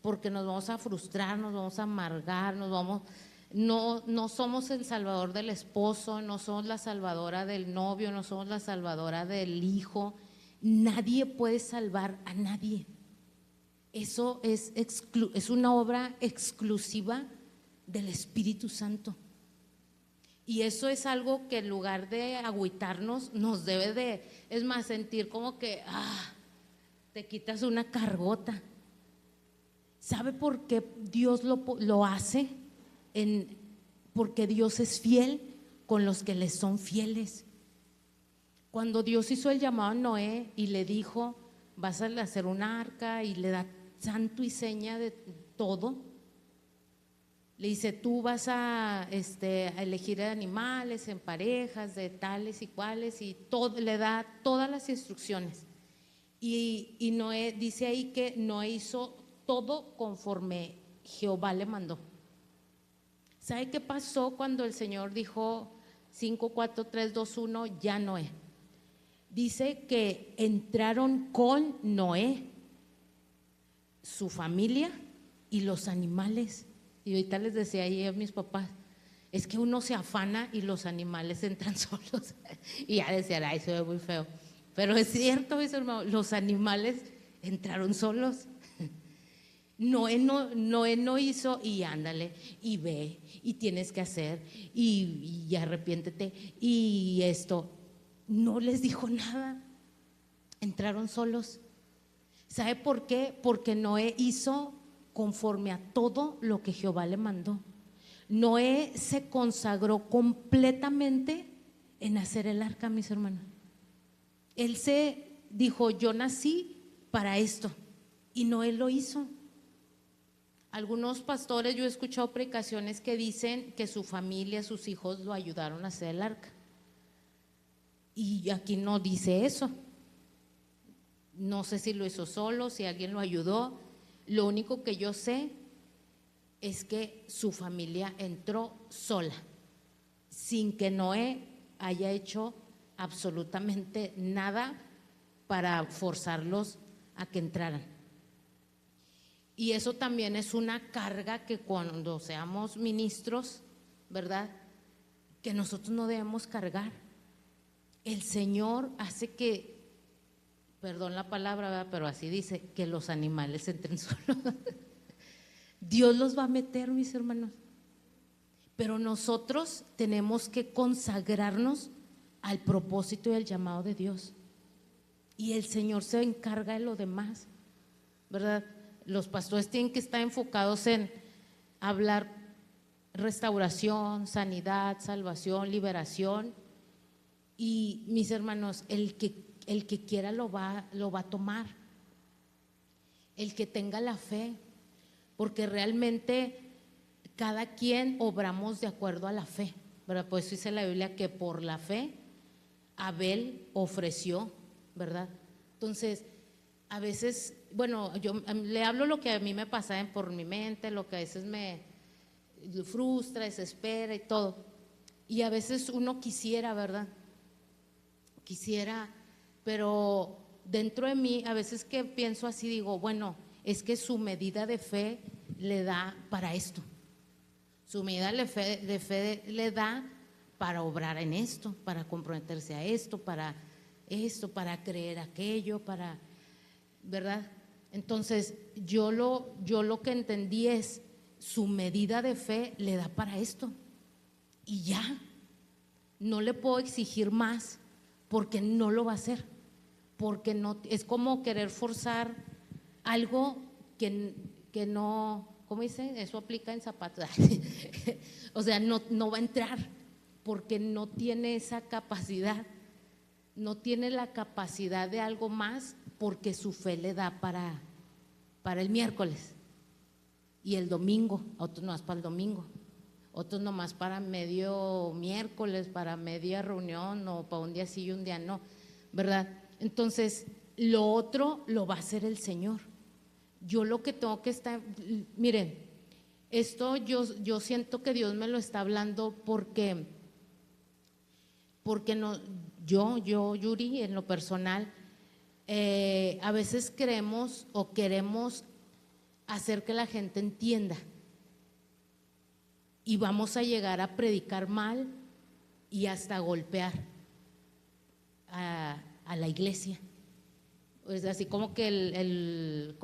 porque nos vamos a frustrar, nos vamos a amargar, no somos el salvador del esposo, no somos la salvadora del novio, no somos la salvadora del hijo. Nadie puede salvar a nadie. Eso es una obra exclusiva del Espíritu Santo. Y eso es algo que en lugar de agüitarnos nos debe de, es más, sentir como que te quitas una cargota. ¿Sabe por qué Dios lo hace? Porque Dios es fiel con los que les son fieles. Cuando Dios hizo el llamado a Noé y le dijo, vas a hacer una arca, y le da santo y seña de todo, le dice, tú vas a elegir animales en parejas de tales y cuales, y todo, le da todas las instrucciones. Y Noé, dice ahí que Noé hizo todo conforme Jehová le mandó. ¿Sabe qué pasó cuando el Señor dijo 5, 4, 3, 2, 1, ya Noé? Dice que entraron con Noé su familia y los animales. Y ahorita les decía ahí a mis papás, es que uno se afana y los animales entran solos. Y ya decían, ay, se ve muy feo. Pero es cierto, mis hermanos, los animales entraron solos. Noé no hizo, y ándale, y ve, y tienes que hacer, y arrepiéntete, y esto. No les dijo nada, entraron solos. ¿Sabe por qué? Porque Noé hizo conforme a todo lo que Jehová le mandó. Noé se consagró completamente en hacer el arca, mis hermanos. Él se dijo, yo nací para esto, y Noé lo hizo. Algunos pastores, yo he escuchado predicaciones que dicen que su familia, sus hijos lo ayudaron a hacer el arca, y aquí no dice eso. No sé si lo hizo solo, si alguien lo ayudó. Lo único que yo sé es que su familia entró sola, sin que Noé haya hecho absolutamente nada para forzarlos a que entraran. Y eso también es una carga que cuando seamos ministros, ¿verdad?, que nosotros no debemos cargar. El Señor hace que, perdón la palabra, ¿verdad?, pero así dice, que los animales entren solos. Dios los va a meter, mis hermanos, pero nosotros tenemos que consagrarnos al propósito y al llamado de Dios, y el Señor se encarga de lo demás, ¿verdad? Los pastores tienen que estar enfocados en hablar restauración, sanidad, salvación, liberación. Y mis hermanos, el que quiera lo va a tomar, el que tenga la fe, porque realmente cada quien obramos de acuerdo a la fe, ¿verdad? Por eso dice la Biblia que por la fe Abel ofreció, ¿verdad? Entonces, a veces, bueno, yo le hablo lo que a mí me pasa por mi mente, lo que a veces me frustra, desespera y todo. Y a veces uno quisiera, ¿verdad?, pero dentro de mí a veces que pienso así, digo, bueno, es que su medida de fe le da para esto, su medida de fe le da para obrar en esto, para comprometerse a esto, para creer aquello, para, ¿verdad? Entonces yo lo que entendí es, su medida de fe le da para esto, y ya no le puedo exigir más, porque no lo va a hacer, porque no, es como querer forzar algo que no, ¿cómo dice? Eso aplica en zapatos. O sea, no va a entrar, porque no tiene esa capacidad, no tiene la capacidad de algo más, porque su fe le da para el miércoles y el domingo, otros nomás para el domingo, otros nomás para medio miércoles, para media reunión, o para un día sí y un día no, ¿verdad? Entonces, lo otro lo va a hacer el Señor. Yo lo que tengo que estar, miren, esto yo siento que Dios me lo está hablando porque no, yo, Yuri, en lo personal, a veces creemos o queremos hacer que la gente entienda, y vamos a llegar a predicar mal y hasta golpear a la iglesia. Pues así como que el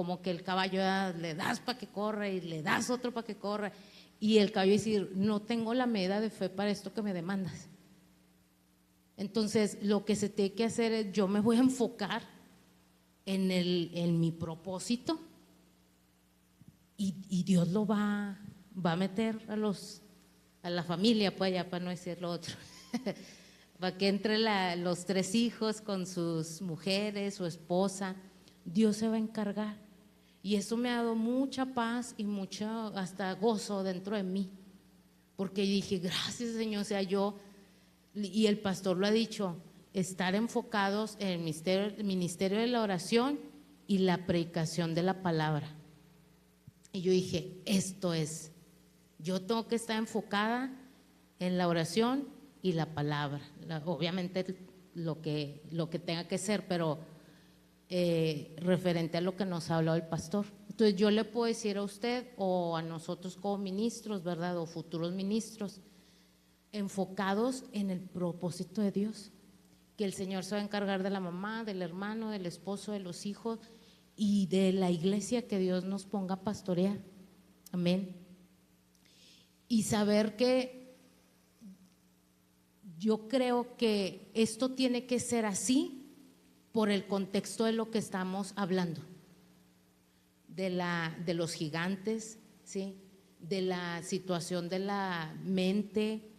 caballo le das para que corra y le das otro para que corra, y el caballo decir, no tengo la medida de fe para esto que me demandas. Entonces lo que se tiene que hacer es, yo me voy a enfocar en mi propósito, y Dios lo va a meter a la familia, pues, ya para no decir lo otro. para que entre los 3 hijos con sus mujeres, su esposa. Dios se va a encargar. Y eso me ha dado mucha paz y mucho hasta gozo dentro de mí, porque dije, gracias Señor, o sea, y el pastor lo ha dicho, estar enfocados en el ministerio de la oración y la predicación de la palabra. Y yo dije, esto es, yo tengo que estar enfocada en la oración y la palabra, obviamente lo que tenga que ser, pero referente a lo que nos ha hablado el pastor. Entonces yo le puedo decir a usted o a nosotros como ministros, ¿verdad? O futuros ministros, enfocados en el propósito de Dios, que el Señor se va a encargar de la mamá, del hermano, del esposo, de los hijos y de la iglesia que Dios nos ponga a pastorear. Amén. Y saber que yo creo que esto tiene que ser así por el contexto de lo que estamos hablando, de los gigantes, ¿sí? De la situación de la mente,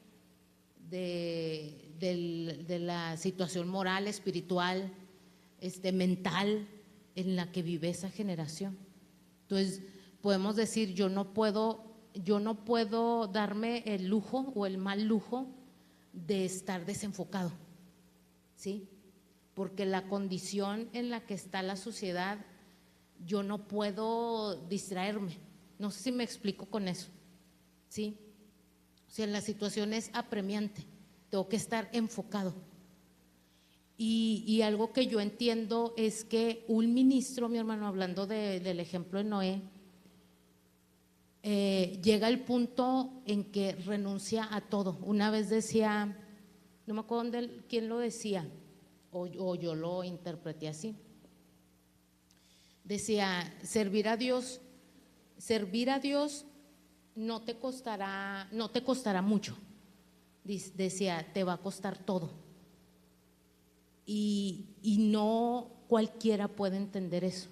de la situación moral, espiritual, mental en la que vive esa generación. Entonces podemos decir, yo no puedo darme el lujo o el mal lujo de estar desenfocado, ¿sí? Porque la condición en la que está la sociedad, yo no puedo distraerme. No sé si me explico con eso, ¿sí? O sea, la situación es apremiante, tengo que estar enfocado. Y algo que yo entiendo es que un ministro, mi hermano, hablando del ejemplo de Noé, llega el punto en que renuncia a todo. Una vez decía, no me acuerdo quién lo decía, o yo lo interpreté así. Decía, servir a Dios no te costará mucho. Decía, te va a costar todo. Y no cualquiera puede entender eso,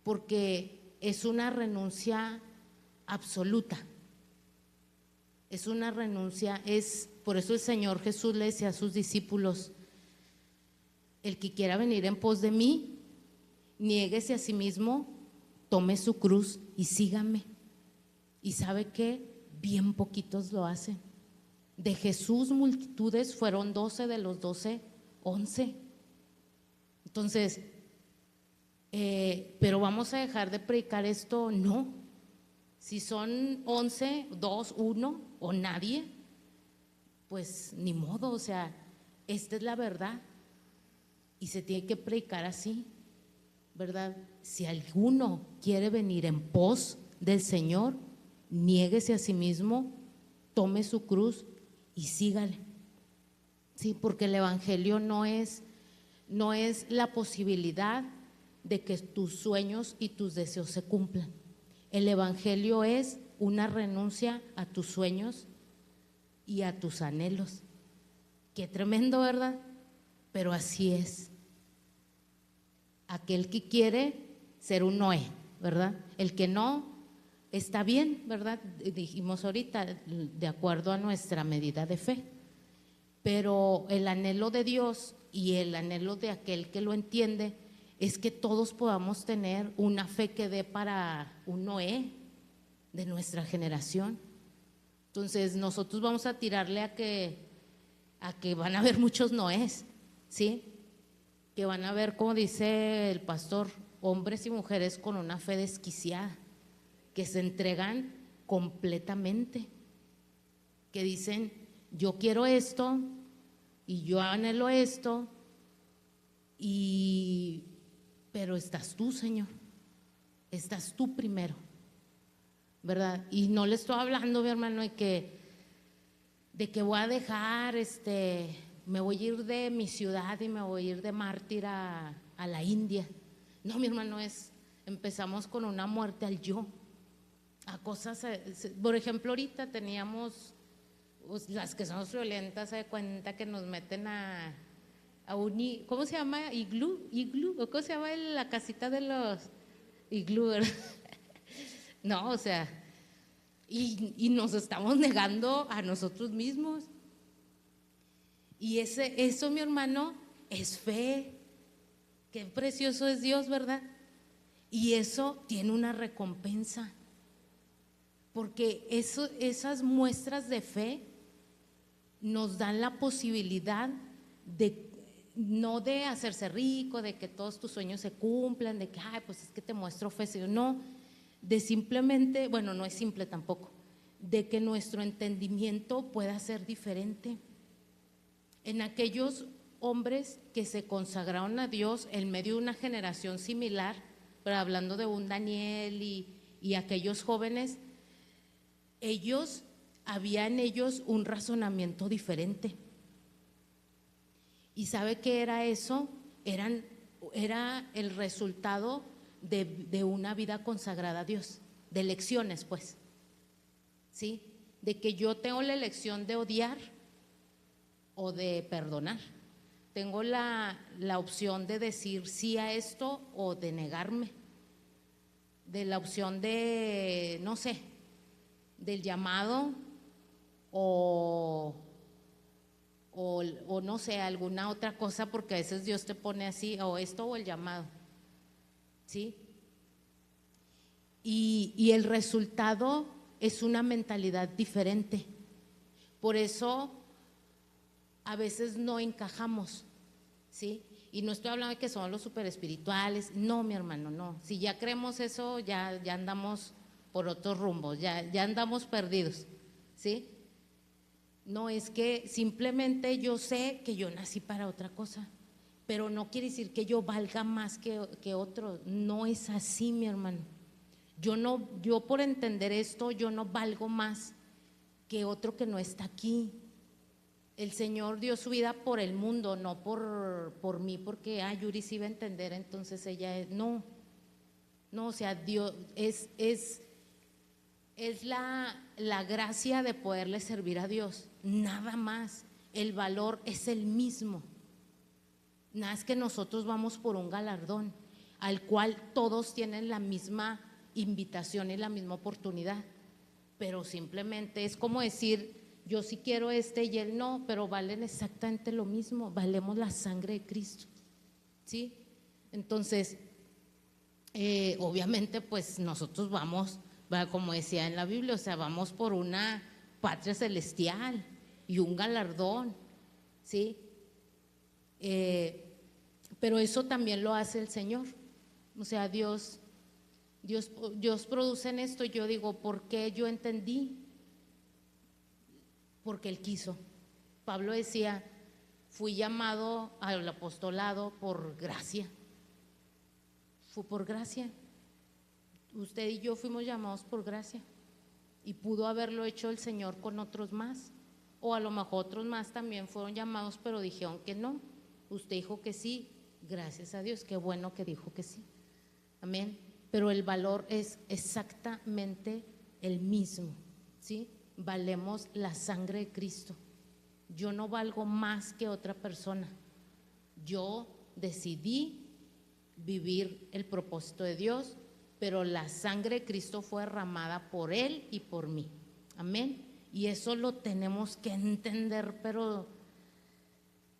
porque es una renuncia absoluta. Es una renuncia, por eso el Señor Jesús le decía a sus discípulos, el que quiera venir en pos de mí, niéguese a sí mismo, tome su cruz y sígame. ¿Y sabe qué? Bien poquitos lo hacen. De Jesús multitudes, fueron 12, de los 12, 11. Entonces, pero vamos a dejar de predicar esto, no. Si son 11, 2, 1 o nadie, pues ni modo, o sea, esta es la verdad y se tiene que predicar así, ¿verdad? Si alguno quiere venir en pos del Señor, niéguese a sí mismo, tome su cruz y sígale. Sí, porque el evangelio no es la posibilidad de que tus sueños y tus deseos se cumplan. El evangelio es una renuncia a tus sueños y a tus anhelos. Qué tremendo, ¿verdad? Pero así es. Aquel que quiere ser un Noé, ¿verdad? El que no, está bien, ¿verdad? Dijimos ahorita, de acuerdo a nuestra medida de fe. Pero el anhelo de Dios y el anhelo de aquel que lo entiende es que todos podamos tener una fe que dé para un Noé de nuestra generación. Entonces nosotros vamos a tirarle a que van a haber muchos Noés, ¿sí? Que van a haber, como dice el pastor, hombres y mujeres con una fe desquiciada, que se entregan completamente, que dicen, yo quiero esto y yo anhelo esto, pero estás tú, Señor, estás tú primero, ¿verdad? Y no le estoy hablando, mi hermano, de que voy a dejar, me voy a ir de mi ciudad y me voy a ir de mártir a la India. No, mi hermano, empezamos con una muerte al yo, a cosas, por ejemplo, ahorita teníamos, pues, las que somos violentas, se da cuenta que nos meten a ¿cómo se llama? Iglú, ¿o cómo se llama la casita de los iglú, ¿verdad? No, o sea, y nos estamos negando a nosotros mismos. Y eso, mi hermano, es fe. Qué precioso es Dios, ¿verdad? Y eso tiene una recompensa, porque esas muestras de fe nos dan la posibilidad de no de hacerse rico, de que todos tus sueños se cumplan, de que, ay, pues es que te muestro fe, no, de simplemente, bueno, no es simple tampoco, de que nuestro entendimiento pueda ser diferente. En aquellos hombres que se consagraron a Dios en medio de una generación similar, pero hablando de un Daniel y aquellos jóvenes, había en ellos un razonamiento diferente. ¿Y sabe qué era eso? Era el resultado de una vida consagrada a Dios, de elecciones, pues, ¿sí? De que yo tengo la elección de odiar o de perdonar. Tengo la opción de decir sí a esto o de negarme. De la opción de, no sé, del llamado o no sé, alguna otra cosa, porque a veces Dios te pone así, o esto o el llamado, ¿sí? Y el resultado es una mentalidad diferente. Por eso a veces no encajamos, ¿sí? Y no estoy hablando de que somos los super espirituales, no, mi hermano, no. Si ya creemos eso, ya andamos por otros rumbos, ya andamos perdidos, ¿sí? No, es que simplemente yo sé que yo nací para otra cosa, pero no quiere decir que yo valga más que otro. No es así, mi hermano. Yo por entender esto, yo no valgo más que otro que no está aquí. El Señor dio su vida por el mundo, no por mí, porque Yuri sí va a entender, entonces ella es, no, o sea, Dios es la gracia de poderle servir a Dios, nada más. El valor es el mismo. Nada es que nosotros vamos por un galardón al cual todos tienen la misma invitación y la misma oportunidad, pero simplemente es como decir, yo sí quiero y él no, pero valen exactamente lo mismo, valemos la sangre de Cristo, ¿sí? Entonces, obviamente pues nosotros vamos, como decía en la Biblia, o sea, vamos por una patria celestial y un galardón, ¿sí? Pero eso también lo hace el Señor, o sea, Dios produce en esto. Yo digo, ¿por qué yo entendí? Porque Él quiso. Pablo decía, fui llamado al apostolado por gracia. Fue por gracia. Usted y yo fuimos llamados por gracia. Y pudo haberlo hecho el Señor con otros más. O a lo mejor otros más también fueron llamados, pero dijeron que no. Usted dijo que sí. Gracias a Dios, qué bueno que dijo que sí. Amén. Pero el valor es exactamente el mismo, ¿sí? Valemos la sangre de Cristo. Yo no valgo más que otra persona. Yo decidí vivir el propósito de Dios, pero la sangre de Cristo fue derramada por Él y por mí. Amén. Y eso lo tenemos que entender, pero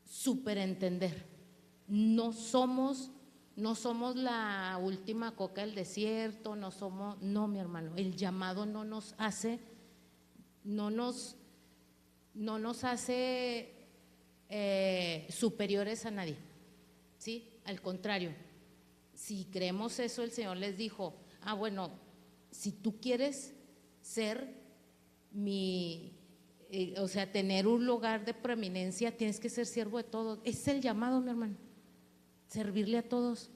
súper entender. No somos la última coca del desierto, no, mi hermano. El llamado no nos hace superiores a nadie, ¿sí? Al contrario, si creemos eso, el Señor les dijo, bueno, si tú quieres ser o sea, tener un lugar de preeminencia, tienes que ser siervo de todos. Es el llamado, mi hermano, servirle a todos,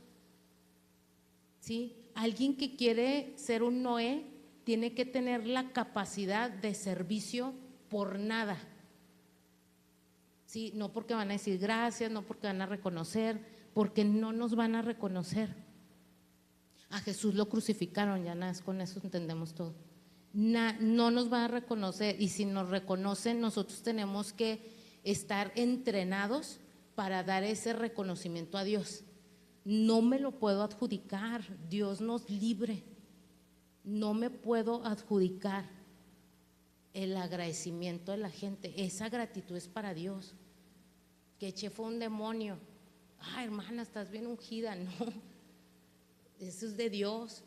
¿sí? Alguien que quiere ser un Noé tiene que tener la capacidad de servicio por nada, ¿sí? No porque van a decir gracias, no porque van a reconocer, porque no nos van a reconocer. A Jesús lo crucificaron, ya nada, con eso entendemos todo. No nos van a reconocer, y si nos reconocen, nosotros tenemos que estar entrenados para dar ese reconocimiento a Dios. No me lo puedo adjudicar, Dios nos libre. No me puedo adjudicar el agradecimiento de la gente. Esa gratitud es para Dios. que eché fue un demonio. Ah, hermana, estás bien ungida. No, eso es de Dios.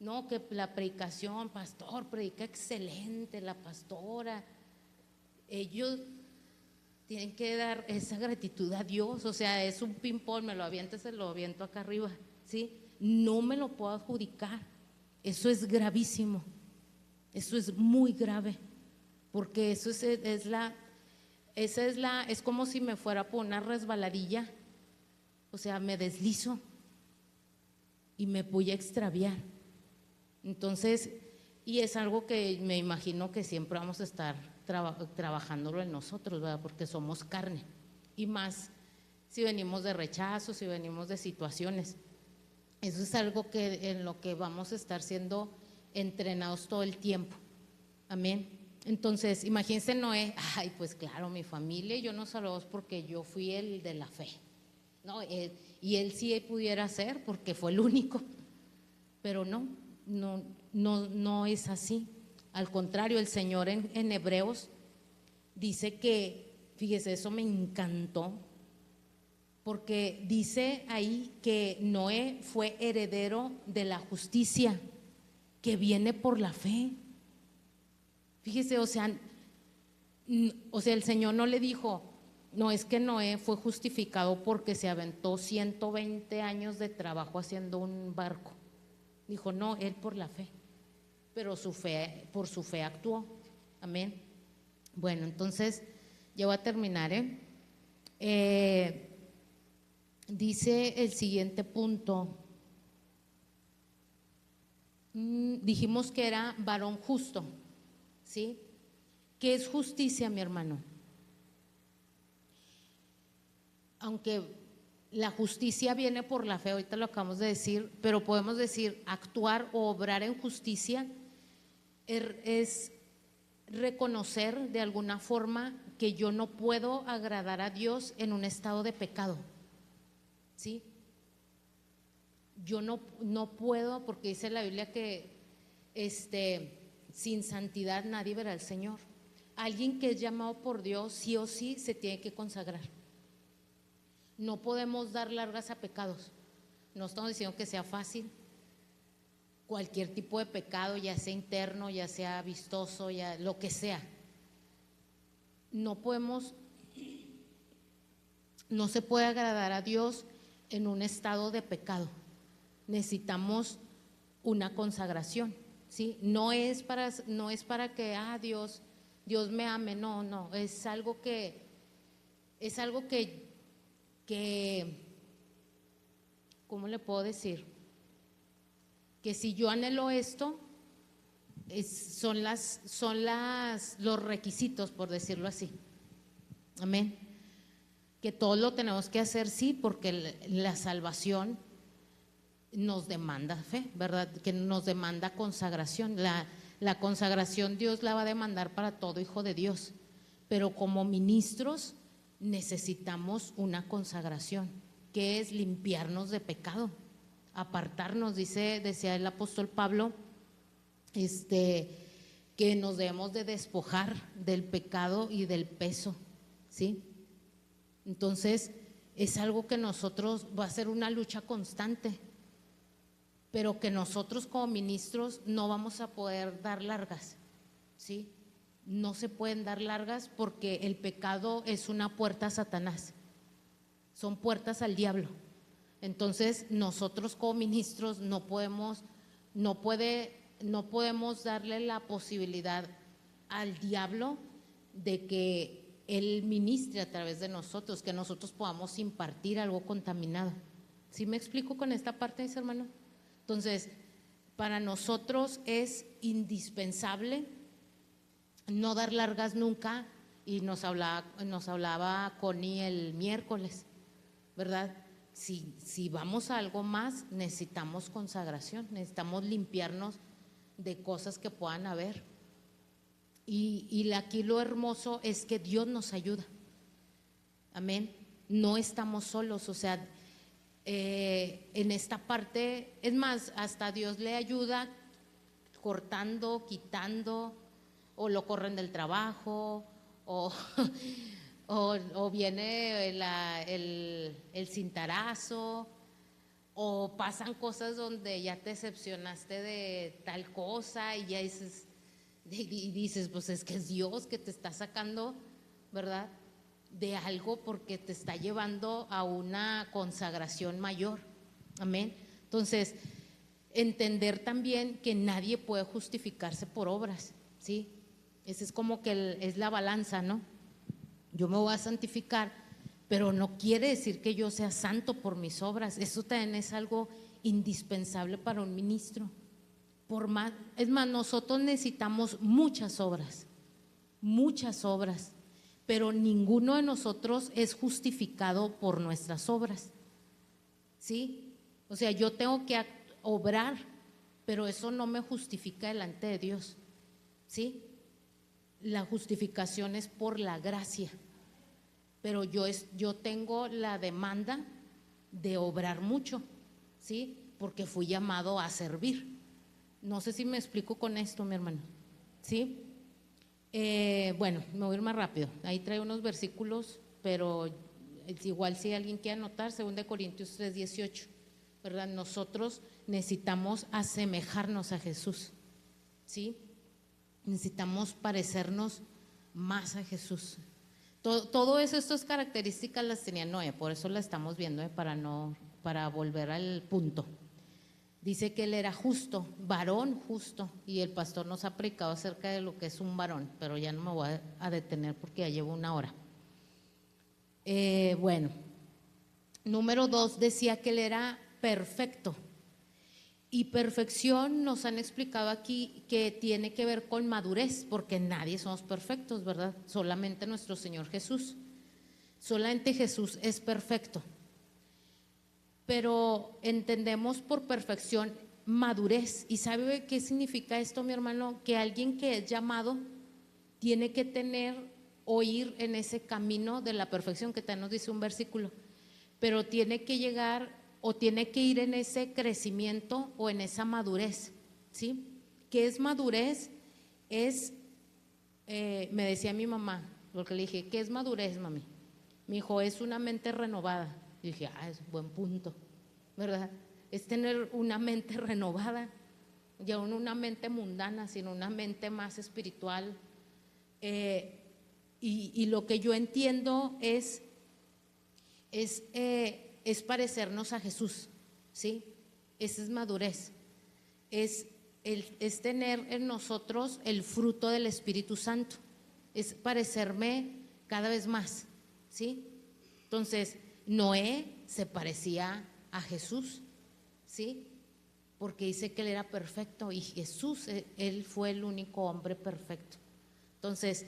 No, que la predicación, pastor, predica excelente, la pastora. Ellos tienen que dar esa gratitud a Dios. O sea, es un ping-pong, me lo aviento, se lo aviento acá arriba, ¿sí? No me lo puedo adjudicar. Eso es gravísimo. Eso es muy grave. Porque eso es como si me fuera por una resbaladilla. O sea, me deslizo y me voy a extraviar. Entonces, y es algo que me imagino que siempre vamos a estar trabajándolo en nosotros, ¿verdad? Porque somos carne. Y más si venimos de rechazo, si venimos de situaciones. Eso es algo que en lo que vamos a estar siendo entrenados todo el tiempo. Amén. Entonces, imagínense Noé, ay, pues claro, mi familia y yo nos salvamos porque yo fui el de la fe. No, y él sí pudiera ser porque fue el único, pero no es así. Al contrario, el Señor en Hebreos dice que, fíjese, eso me encantó, porque dice ahí que Noé fue heredero de la justicia que viene por la fe. Fíjese, o sea, el Señor no le dijo, no, es que Noé fue justificado porque se aventó 120 años de trabajo haciendo un barco. Dijo, no, él por la fe, pero por su fe actuó. Amén. Bueno, entonces, ya voy a terminar, dice el siguiente punto. Dijimos que era varón justo, ¿sí? ¿Qué es justicia, mi hermano? Aunque la justicia viene por la fe, ahorita lo acabamos de decir, pero podemos decir actuar o obrar en justicia es reconocer de alguna forma que yo no puedo agradar a Dios en un estado de pecado, ¿sí? Yo no puedo, porque dice la Biblia que sin santidad nadie verá al Señor. Alguien que es llamado por Dios sí o sí se tiene que consagrar. No podemos dar largas a pecados. No estamos diciendo que sea fácil. Cualquier tipo de pecado, ya sea interno, ya sea vistoso, ya lo que sea. No se puede agradar a Dios en un estado de pecado. Necesitamos una consagración, ¿sí? No es para que Dios me ame, no, es algo que ¿cómo le puedo decir? Que si yo anhelo esto, son los requisitos, por decirlo así. Amén. Que todo lo tenemos que hacer, sí, porque la salvación nos demanda fe, ¿verdad? Que nos demanda consagración. La consagración Dios la va a demandar para todo hijo de Dios, pero como ministros necesitamos una consagración, que es limpiarnos de pecado, apartarnos, decía el apóstol Pablo, que nos debemos de despojar del pecado y del peso, ¿sí? Entonces es algo que nosotros va a ser una lucha constante, pero que nosotros como ministros no vamos a poder dar largas, ¿sí? No se pueden dar largas porque el pecado es una puerta a Satanás, son puertas al diablo. Entonces nosotros como ministros no podemos darle la posibilidad al diablo de que él ministre a través de nosotros, que nosotros podamos impartir algo contaminado. ¿Sí me explico con esta parte, mis hermanos? Entonces, para nosotros es indispensable no dar largas nunca, y nos hablaba Connie el miércoles, ¿verdad? Si vamos a algo más, necesitamos consagración, necesitamos limpiarnos de cosas que puedan haber. Y aquí lo hermoso es que Dios nos ayuda. Amén. No estamos solos, o sea, en esta parte, es más, hasta Dios le ayuda cortando, quitando, o lo corren del trabajo, o o viene el cintarazo, o pasan cosas donde ya te decepcionaste de tal cosa y ya dices, pues es que es Dios que te está sacando, ¿verdad? De algo porque te está llevando a una consagración mayor. Amén. Entonces, entender también que nadie puede justificarse por obras, ¿sí? Esa es como que es la balanza, ¿no? Yo me voy a santificar, pero no quiere decir que yo sea santo por mis obras. Eso también es algo indispensable para un ministro. Es más, nosotros necesitamos muchas obras, pero ninguno de nosotros es justificado por nuestras obras, ¿sí? O sea, yo tengo que obrar, pero eso no me justifica delante de Dios, ¿sí? La justificación es por la gracia, pero yo tengo la demanda de obrar mucho, ¿sí? Porque fui llamado a servir. No sé si me explico con esto, mi hermano, ¿sí? Bueno, me voy a ir más rápido. Ahí trae unos versículos, pero es igual si alguien quiere anotar, 2 Corintios 3:18, ¿verdad? Nosotros necesitamos asemejarnos a Jesús, ¿sí? Necesitamos parecernos más a Jesús. Todo eso, estas características las tenía Noé, por eso la estamos viendo, para volver al punto. Dice que él era justo, varón justo, y el pastor nos ha predicado acerca de lo que es un varón, pero ya no me voy a detener porque ya llevo una hora. Bueno, número 2 decía que él era perfecto, y perfección nos han explicado aquí que tiene que ver con madurez, porque nadie somos perfectos, ¿verdad? Solamente nuestro Señor Jesús, solamente Jesús es perfecto. Pero entendemos por perfección madurez. ¿Y sabe qué significa esto, mi hermano? Que alguien que es llamado tiene que o ir en ese camino de la perfección, que también nos dice un versículo, pero tiene que llegar o tiene que ir en ese crecimiento o en esa madurez, ¿sí? ¿Qué es madurez? Me decía mi mamá, porque le dije, ¿qué es madurez, mami? Me dijo, es una mente renovada. Y dije, es un buen punto, ¿verdad? Es tener una mente renovada, ya no una mente mundana, sino una mente más espiritual. Y lo que yo entiendo es parecernos a Jesús, ¿sí? Esa es madurez, es tener en nosotros el fruto del Espíritu Santo, es parecerme cada vez más, ¿sí? Entonces, Noé se parecía a Jesús, ¿sí? Porque dice que él era perfecto y Jesús, él fue el único hombre perfecto. Entonces,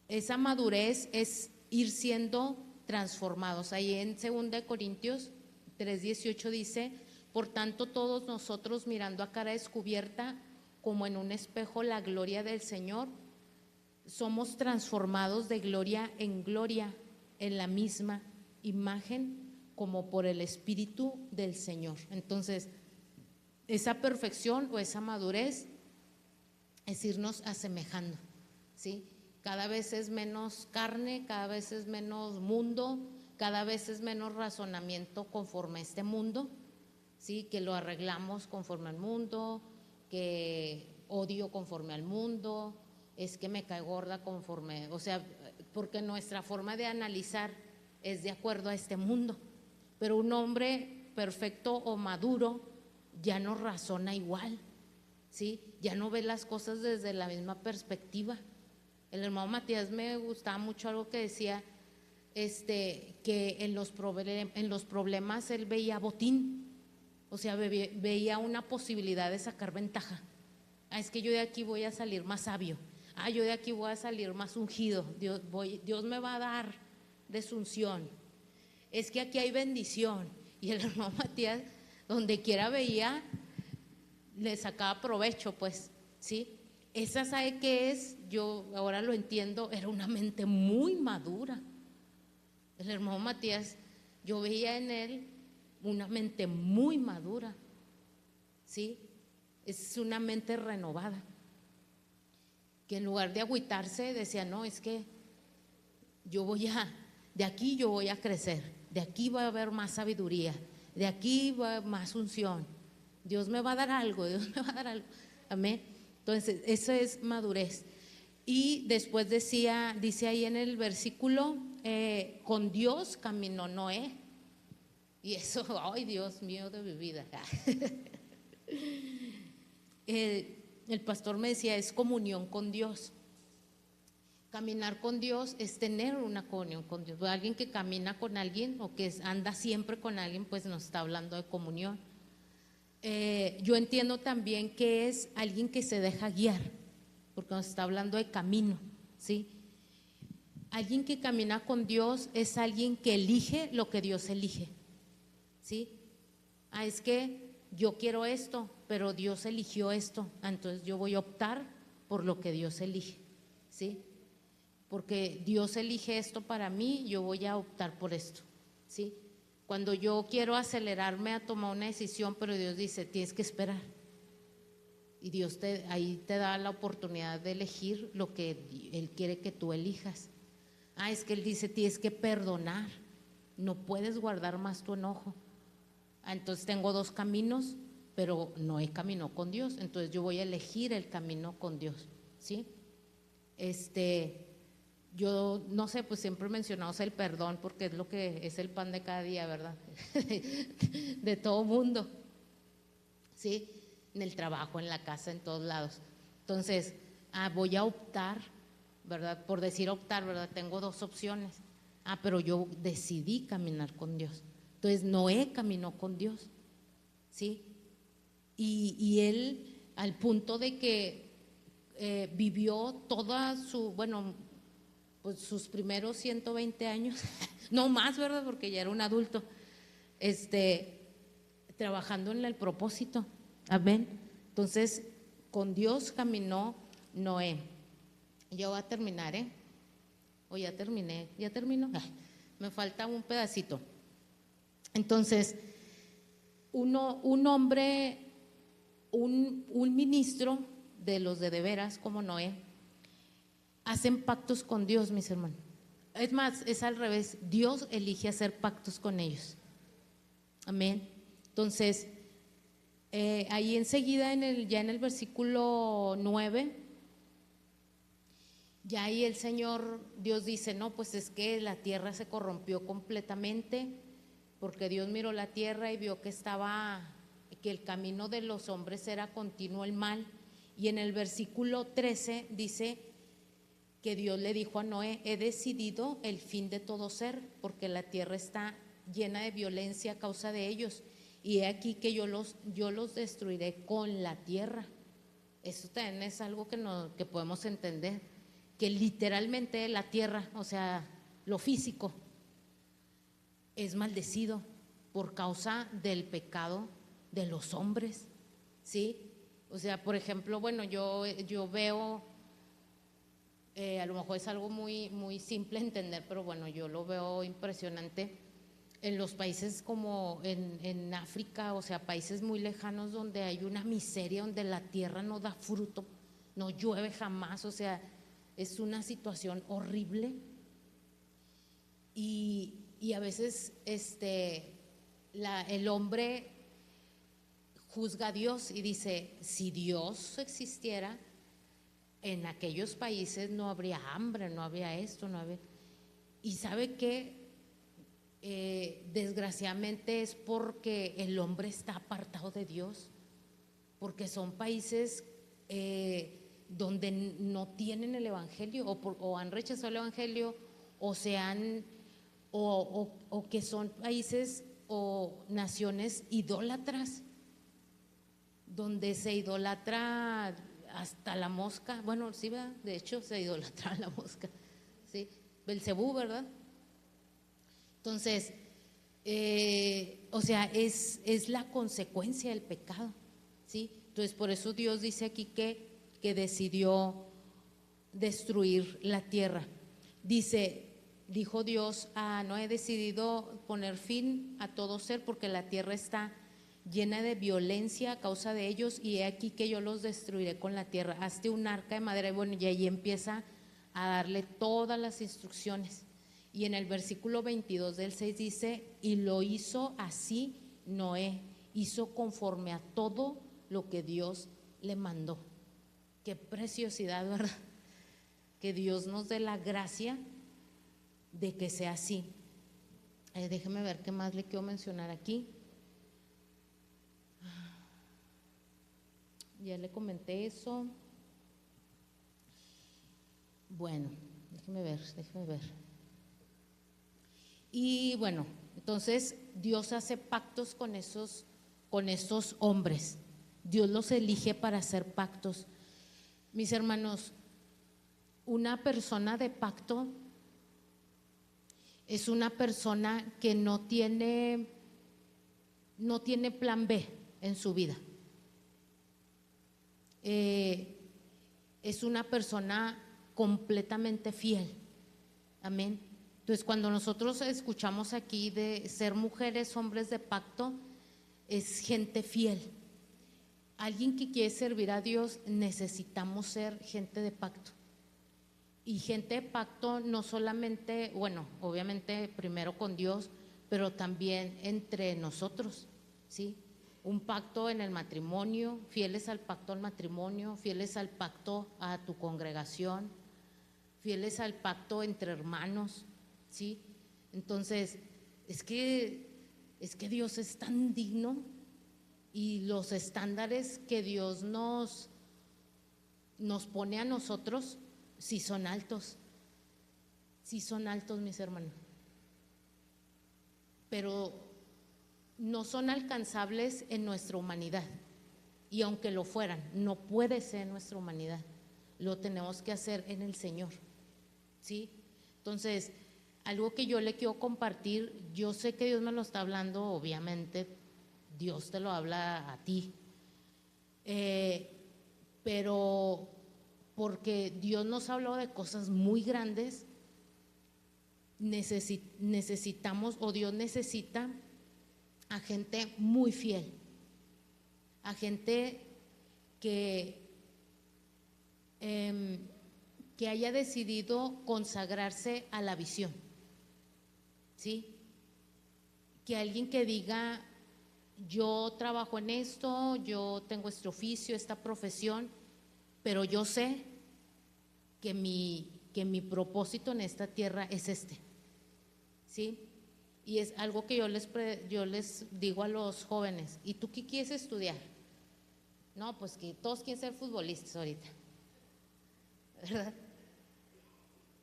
esa madurez es ir siendo transformados. Ahí en 2 Corintios 3:18 dice, por tanto todos nosotros mirando a cara descubierta como en un espejo la gloria del Señor, somos transformados de gloria en gloria en la misma imagen como por el Espíritu del Señor. Entonces, esa perfección o esa madurez es irnos asemejando, ¿sí? Cada vez es menos carne, cada vez es menos mundo, cada vez es menos razonamiento conforme a este mundo, ¿sí? Que lo arreglamos conforme al mundo, que odio conforme al mundo, es que me cae gorda conforme, o sea, porque nuestra forma de analizar es de acuerdo a este mundo. Pero un hombre perfecto o maduro ya no razona igual, ¿sí? Ya no ve las cosas desde la misma perspectiva. El hermano Matías me gustaba mucho algo que decía, que en los problemas él veía botín, o sea, veía una posibilidad de sacar ventaja. Es que yo de aquí voy a salir más sabio, yo de aquí voy a salir más ungido, Dios me va a dar de su unción, es que aquí hay bendición. Y el hermano Matías, donde quiera veía, le sacaba provecho, pues, ¿sí? Esa, ¿sabe qué es? Yo ahora lo entiendo, era una mente muy madura. El hermano Matías, yo veía en él una mente muy madura, ¿sí? Es una mente renovada, que en lugar de agüitarse decía, no, es que de aquí yo voy a crecer, de aquí va a haber más sabiduría, de aquí va a haber más unción. Dios me va a dar algo, Dios me va a dar algo. Amén. Entonces, eso es madurez. Y después dice ahí en el versículo, con Dios caminó Noé. Y eso, ay Dios mío de mi vida. El pastor me decía, es comunión con Dios. Caminar con Dios es tener una comunión con Dios. Alguien que camina con alguien o que anda siempre con alguien, pues nos está hablando de comunión. Yo entiendo también que es alguien que se deja guiar, porque nos está hablando de camino, ¿sí? Alguien que camina con Dios es alguien que elige lo que Dios elige, ¿sí? Es que yo quiero esto, pero Dios eligió esto, entonces yo voy a optar por lo que Dios elige, ¿sí? Porque Dios elige esto para mí, yo voy a optar por esto, ¿sí? Cuando yo quiero acelerarme a tomar una decisión, pero Dios dice, tienes que esperar. Y Dios ahí te da la oportunidad de elegir lo que Él quiere que tú elijas. Es que Él dice, tienes que perdonar, no puedes guardar más tu enojo. Entonces tengo dos caminos, pero no hay camino con Dios, entonces yo voy a elegir el camino con Dios, ¿sí? Yo no sé, pues siempre mencionamos el perdón porque es lo que es el pan de cada día, ¿verdad? de todo mundo, ¿sí? En el trabajo, en la casa, en todos lados. Entonces, voy a optar, ¿verdad? Por decir optar, ¿verdad? Tengo dos opciones. Pero yo decidí caminar con Dios. Entonces, Noé caminó con Dios, ¿sí? Y él, al punto de que vivió toda pues sus primeros 120 años, no más, ¿verdad? Porque ya era un adulto, trabajando en el propósito. Amén. Entonces, con Dios caminó Noé. Ya voy a terminar, o ya terminé, ya terminó. Me falta un pedacito. Entonces, un hombre, un ministro de los de veras como Noé, hacen pactos con Dios, mis hermanos. Es más, es al revés, Dios elige hacer pactos con ellos. Amén. Entonces, ahí enseguida ya en el versículo 9, ya ahí el Señor, Dios dice, no, pues es que la tierra se corrompió completamente, porque Dios miró la tierra y vio que el camino de los hombres era continuo el mal. Y en el versículo 13 dice que Dios le dijo a Noé, he decidido el fin de todo ser, porque la tierra está llena de violencia a causa de ellos, y he aquí que yo los destruiré con la tierra. Eso también es algo que podemos entender, que literalmente la tierra, o sea, lo físico, es maldecido por causa del pecado de los hombres, ¿sí? O sea, por ejemplo, bueno, yo veo, a lo mejor es algo muy, muy simple entender, pero bueno, yo lo veo impresionante en los países como en África, o sea, países muy lejanos donde hay una miseria, donde la tierra no da fruto, no llueve jamás, o sea, es una situación horrible. Y a veces el hombre juzga a Dios y dice, si Dios existiera, en aquellos países no habría hambre, no habría esto, no habría… Y sabe que desgraciadamente es porque el hombre está apartado de Dios, porque son países donde no tienen el evangelio o han rechazado el evangelio o que son países o naciones idólatras, donde se idolatra hasta la mosca. Bueno, sí, ¿verdad? De hecho se idolatra la mosca, ¿sí? Belcebú, ¿verdad? Entonces, o sea, es la consecuencia del pecado, ¿sí? Entonces, por eso Dios dice aquí que decidió destruir la tierra. Dijo Dios, no he decidido poner fin a todo ser porque la tierra está llena de violencia a causa de ellos, y he aquí que yo los destruiré con la tierra. Hazte un arca de madera. Y bueno, y ahí empieza a darle todas las instrucciones. Y en el versículo 22 del 6 dice, y lo hizo así Noé, hizo conforme a todo lo que Dios le mandó. Qué preciosidad, ¿verdad? Que Dios nos dé la gracia de que sea así. Déjeme ver qué más le quiero mencionar aquí. Ya le comenté eso. Bueno, déjeme ver. Y bueno, entonces Dios hace pactos con esos hombres. Dios los elige para hacer pactos. Mis hermanos, una persona de pacto es una persona que no tiene plan B en su vida. Es una persona completamente fiel. Amén. Entonces, cuando nosotros escuchamos aquí de ser mujeres, hombres de pacto, es gente fiel. Alguien que quiere servir a Dios, necesitamos ser gente de pacto. Y gente de pacto no solamente, bueno, obviamente primero con Dios, pero también entre nosotros, ¿sí? Un pacto en el matrimonio, fieles al pacto al matrimonio, fieles al pacto a tu congregación, fieles al pacto entre hermanos, ¿sí? Entonces, es que Dios es tan digno y los estándares que Dios nos pone a nosotros, sí son altos, mis hermanos, pero no son alcanzables en nuestra humanidad, y aunque lo fueran, no puede ser en nuestra humanidad, lo tenemos que hacer en el Señor, ¿sí? Entonces, algo que yo le quiero compartir, yo sé que Dios me lo está hablando, obviamente Dios te lo habla a ti, pero porque Dios nos habló de cosas muy grandes, necesitamos, o Dios necesita a gente muy fiel, a gente que haya decidido consagrarse a la visión, ¿sí? Que alguien que diga, yo trabajo en esto, yo tengo este oficio, esta profesión, pero yo sé que mi propósito en esta tierra es este, ¿sí? Y es algo que yo les digo a los jóvenes, ¿y tú qué quieres estudiar? No, pues que todos quieren ser futbolistas ahorita, ¿verdad?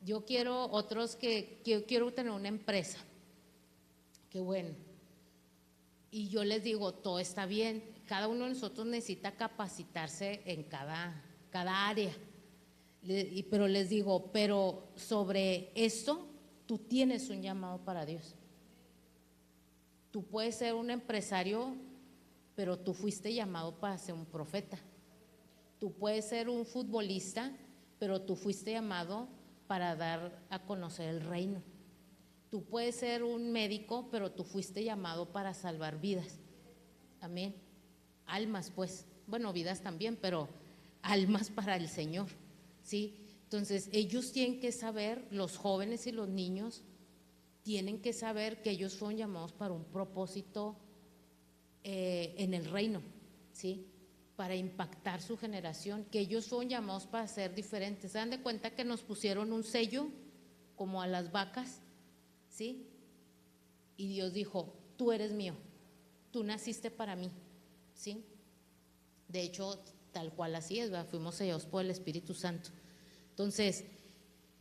Yo quiero otros que quiero tener una empresa, qué bueno. Y yo les digo, todo está bien, cada uno de nosotros necesita capacitarse en cada área, pero les digo, pero sobre esto tú tienes un llamado para Dios. Tú puedes ser un empresario, pero tú fuiste llamado para ser un profeta. Tú puedes ser un futbolista, pero tú fuiste llamado para dar a conocer el reino. Tú puedes ser un médico, pero tú fuiste llamado para salvar vidas. Amén. Almas, pues, bueno, vidas también, pero almas para el Señor, ¿sí? Entonces, ellos tienen que saber, los jóvenes y los niños tienen que saber que ellos fueron llamados para un propósito en el reino, ¿sí? Para impactar su generación, que ellos fueron llamados para ser diferentes. ¿Se dan de cuenta que nos pusieron un sello como a las vacas? ¿Sí? Y Dios dijo, tú eres mío, tú naciste para mí, ¿sí? De hecho, tal cual así es, ¿verdad? Fuimos sellados por el Espíritu Santo. Entonces,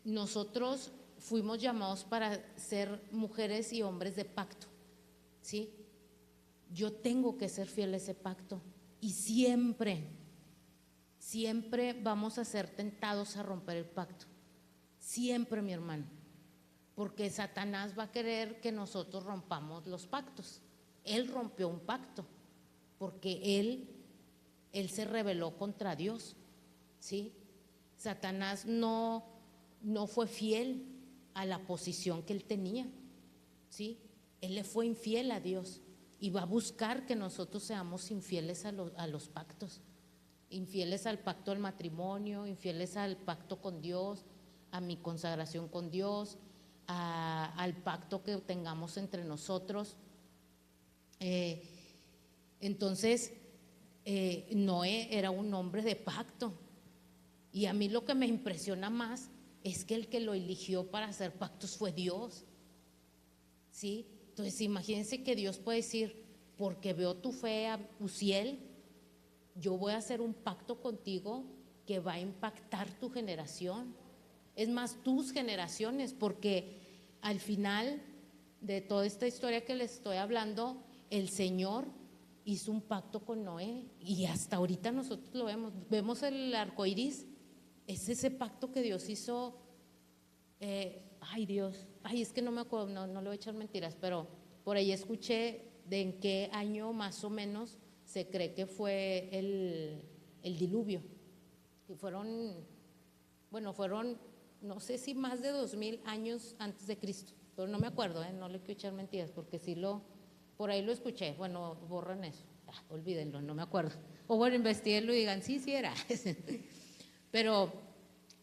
nosotros fuimos llamados para ser mujeres y hombres de pacto, ¿sí? Yo tengo que ser fiel a ese pacto y siempre vamos a ser tentados a romper el pacto, siempre, mi hermano, porque Satanás va a querer que nosotros rompamos los pactos. Él rompió un pacto porque él se rebeló contra Dios, ¿sí? Satanás no fue fiel a la posición que él tenía, ¿sí? Él le fue infiel a Dios y va a buscar que nosotros seamos infieles a los pactos, infieles al pacto del matrimonio, infieles al pacto con Dios, a mi consagración con Dios, al pacto que tengamos entre nosotros. Entonces, Noé era un hombre de pacto, y a mí lo que me impresiona más es que el que lo eligió para hacer pactos fue Dios, ¿sí? Entonces imagínense que Dios puede decir: porque veo tu fe, Uziel, yo voy a hacer un pacto contigo que va a impactar tu generación, es más, tus generaciones, porque al final de toda esta historia que les estoy hablando, el Señor hizo un pacto con Noé, y hasta ahorita nosotros lo vemos el arco iris, es ese pacto que Dios hizo. Es que no me acuerdo, no le voy a echar mentiras, pero por ahí escuché de en qué año más o menos se cree que fue el diluvio, que fueron no sé si más de 2000 años antes de Cristo, pero no me acuerdo, no le quiero echar mentiras, porque por ahí lo escuché. Bueno, borran eso, olvídenlo, no me acuerdo, o bueno, investiguenlo y digan sí era. Pero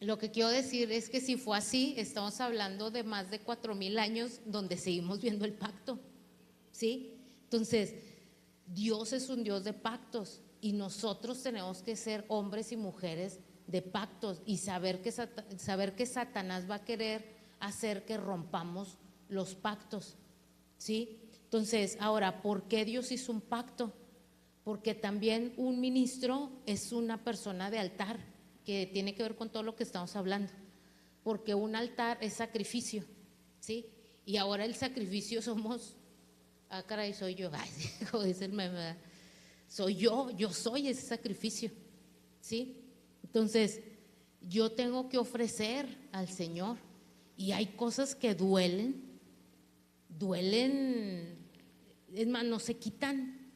lo que quiero decir es que si fue así, estamos hablando de más de 4000 años donde seguimos viendo el pacto, ¿sí? Entonces, Dios es un Dios de pactos, y nosotros tenemos que ser hombres y mujeres de pactos, y saber que Satanás va a querer hacer que rompamos los pactos, ¿sí? Entonces, ahora, ¿por qué Dios hizo un pacto? Porque también un ministro es una persona de altar, que tiene que ver con todo lo que estamos hablando, porque un altar es sacrificio, ¿sí? Y ahora el sacrificio somos, caray, soy yo, como dice el meme, ¿verdad? Yo soy ese sacrificio, ¿sí? Entonces, yo tengo que ofrecer al Señor, y hay cosas que duelen, es más, no se quitan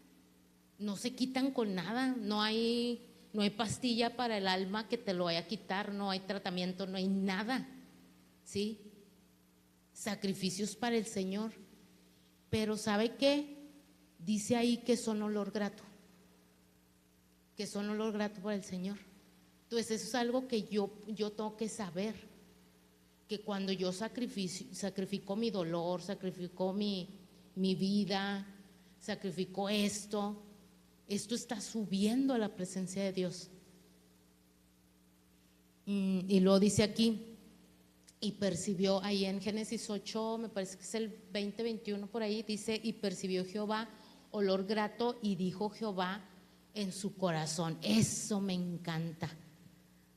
con nada, no hay pastilla para el alma que te lo vaya a quitar, no hay tratamiento, no hay nada, ¿sí? Sacrificios para el Señor, pero ¿sabe qué? Dice ahí que son olor grato para el Señor. Entonces eso es algo que yo tengo que saber, que cuando yo sacrifico mi dolor, sacrifico mi vida, sacrifico esto está subiendo a la presencia de Dios. Y luego dice aquí, y percibió, ahí en Génesis 8, me parece que es el 20-21 por ahí, dice: y percibió Jehová olor grato, y dijo Jehová en su corazón. Eso me encanta,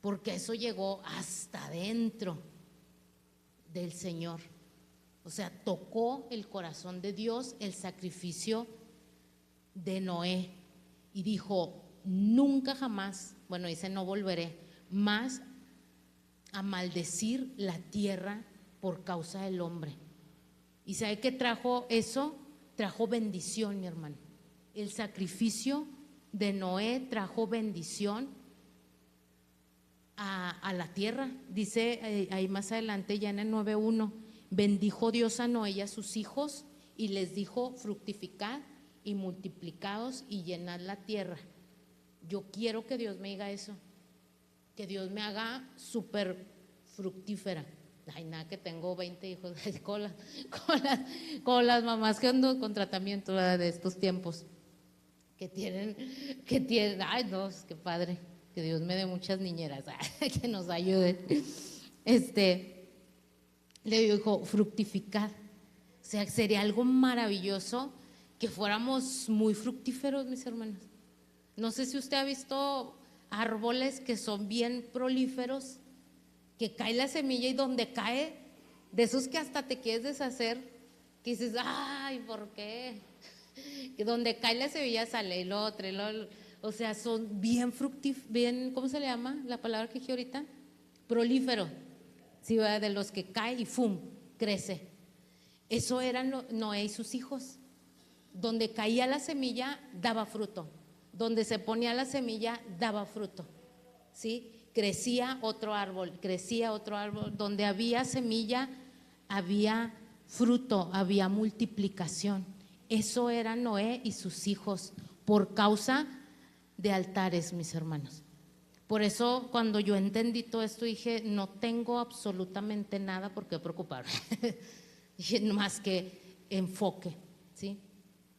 porque eso llegó hasta dentro del Señor. O sea, tocó el corazón de Dios el sacrificio de Noé, y dijo: nunca jamás, bueno, dice, no volveré más a maldecir la tierra por causa del hombre. ¿Y sabe qué trajo eso? Trajo bendición, mi hermano. El sacrificio de Noé trajo bendición a la tierra. Dice ahí más adelante, ya en el 9:1, bendijo Dios a Noé y a sus hijos, y les dijo: fructificad y multiplicados y llenad la tierra. Yo quiero que Dios me diga eso, que Dios me haga súper fructífera. Ay, nada, que tengo 20 hijos, con las mamás que ando con tratamiento, ¿verdad?, de estos tiempos, que tienen, ay, no, qué padre, que Dios me dé muchas niñeras, que nos ayuden. Le dijo: fructificar. O sea, sería algo maravilloso que fuéramos muy fructíferos, mis hermanos. No sé si usted ha visto árboles que son bien prolíferos, que cae la semilla y donde cae, de esos que hasta te quieres deshacer, que dices: ay, ¿por qué? Que donde cae la semilla sale el otro, o sea, son bien bien, ¿cómo se le llama la palabra que dije ahorita? Prolífero, ¿sí? De los que cae y ¡fum!, crece. Eso eran Noé y sus hijos. Donde caía la semilla daba fruto, donde se ponía la semilla daba fruto, ¿sí? Crecía otro árbol, donde había semilla había fruto, había multiplicación. Eso era Noé y sus hijos, por causa de altares, mis hermanos, Por eso cuando yo entendí todo esto dije, no tengo absolutamente nada por qué preocuparme, más que enfoque, ¿sí?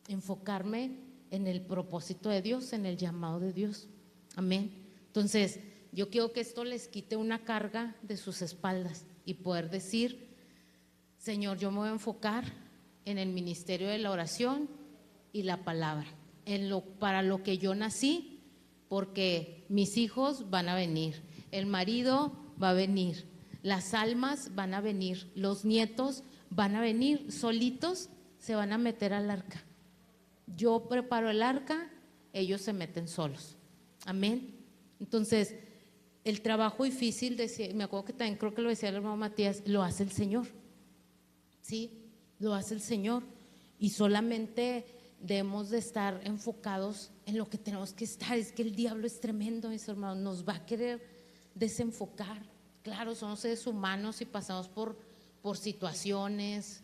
Enfocarme en el propósito de Dios, en el llamado de Dios. Amén. Entonces, yo quiero que esto les quite una carga de sus espaldas y poder decir, Señor, yo me voy a enfocar en el ministerio de la oración y la palabra, para lo que yo nací, porque mis hijos van a venir, el marido va a venir, las almas van a venir, los nietos van a venir, solitos se van a meter al arca. Yo preparo el arca, ellos se meten solos. Amén. Entonces, el trabajo difícil, me acuerdo que también creo que lo decía el hermano Matías, lo hace el Señor. Sí, lo hace el Señor. Y solamente debemos de estar enfocados en lo que tenemos que estar. Es que el diablo es tremendo, mis hermanos, nos va a querer desenfocar. Claro, somos seres humanos y pasamos por situaciones,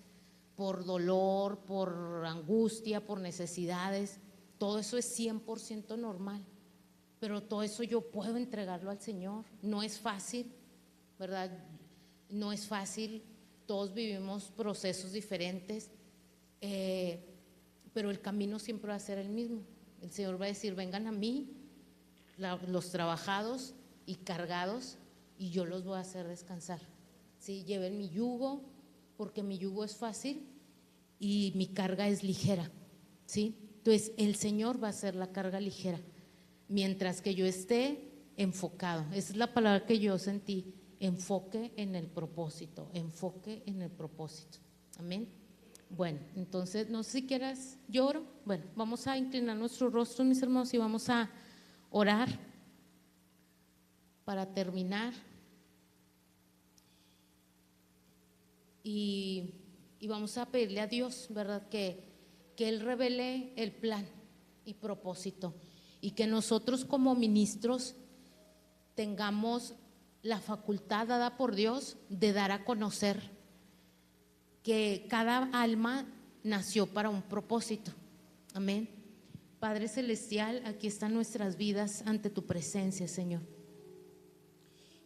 por dolor, por angustia, por necesidades. Todo eso es 100% normal, pero todo eso yo puedo entregarlo al Señor. No es fácil, ¿verdad? No es fácil, todos vivimos procesos diferentes, pero el camino siempre va a ser el mismo. El Señor va a decir, vengan a mí, los trabajados y cargados, y yo los voy a hacer descansar. ¿Sí? Lleven mi yugo, porque mi yugo es fácil y mi carga es ligera. ¿Sí? Entonces el Señor va a hacer la carga ligera, mientras que yo esté enfocado. Esa es la palabra que yo sentí, enfoque en el propósito, enfoque en el propósito. Amén. Bueno, entonces no sé si quieras, yo oro. Bueno, vamos a inclinar nuestro rostro, mis hermanos, y vamos a orar para terminar. Y vamos a pedirle a Dios, ¿verdad? Que Él revele el plan y propósito, y que nosotros como ministros tengamos la facultad dada por Dios de dar a conocer que cada alma nació para un propósito. Amén. Padre Celestial, aquí están nuestras vidas ante tu presencia, Señor.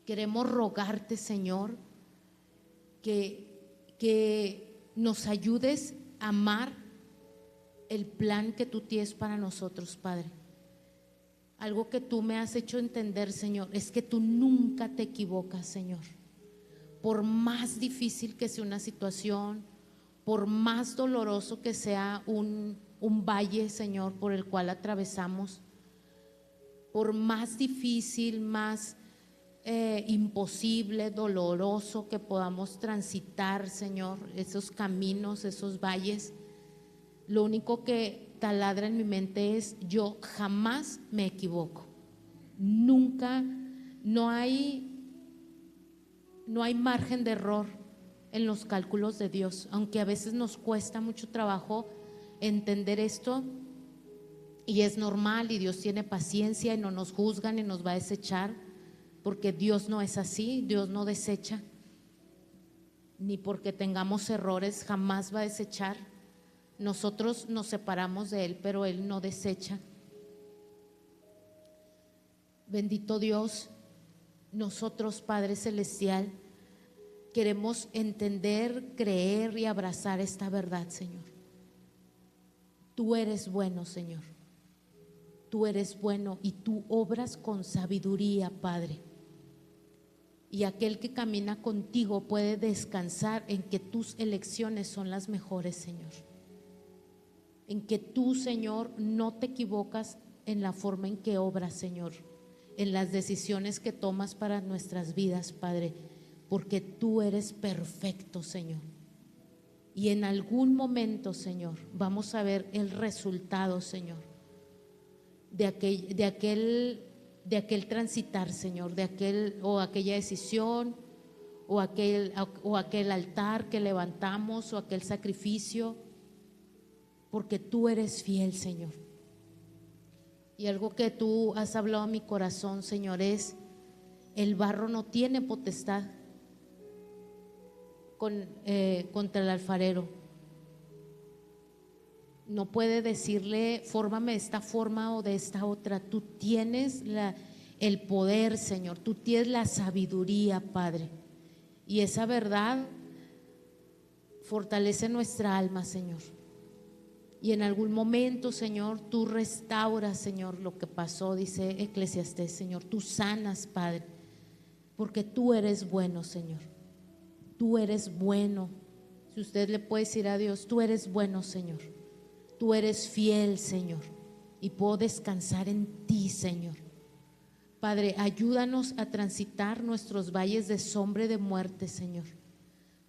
Queremos rogarte, Señor, que nos ayudes a amar el plan que tú tienes para nosotros, Padre. Algo que tú me has hecho entender, Señor, es que tú nunca te equivocas, Señor. Por más difícil que sea una situación, por más doloroso que sea un valle, Señor, por el cual atravesamos, por más difícil, más imposible, doloroso que podamos transitar, Señor, esos caminos, esos valles, lo único que taladra en mi mente es: yo jamás me equivoco, nunca, no hay margen de error en los cálculos de Dios, aunque a veces nos cuesta mucho trabajo entender esto, y es normal, y Dios tiene paciencia y no nos juzga ni nos va a desechar, porque Dios no es así. Dios no desecha, ni porque tengamos errores jamás va a desechar. Nosotros nos separamos de Él, pero Él no desecha. Bendito Dios, nosotros, Padre Celestial, queremos entender, creer y abrazar esta verdad, Señor. Tú eres bueno, Señor. Tú eres bueno y tú obras con sabiduría, Padre. Y aquel que camina contigo puede descansar en que tus elecciones son las mejores, Señor. En que tú, Señor, no te equivocas en la forma en que obras, Señor, en las decisiones que tomas para nuestras vidas, Padre, porque tú eres perfecto, Señor. Y en algún momento, Señor, vamos a ver el resultado, Señor, de aquel transitar, Señor, de aquella decisión, o aquel altar que levantamos, o aquel sacrificio, porque tú eres fiel, Señor. Y algo que tú has hablado a mi corazón, Señor, es: el barro no tiene potestad contra el alfarero. No puede decirle: fórmame de esta forma o de esta otra. Tú tienes el poder, Señor. Tú tienes la sabiduría, Padre. Y esa verdad fortalece nuestra alma, Señor. Y en algún momento, Señor, tú restauras, Señor, lo que pasó, dice Eclesiastés, Señor. Tú sanas, Padre, porque tú eres bueno, Señor. Tú eres bueno. Si usted le puede decir a Dios, tú eres bueno, Señor. Tú eres fiel, Señor. Y puedo descansar en ti, Señor. Padre, ayúdanos a transitar nuestros valles de sombra y de muerte, Señor.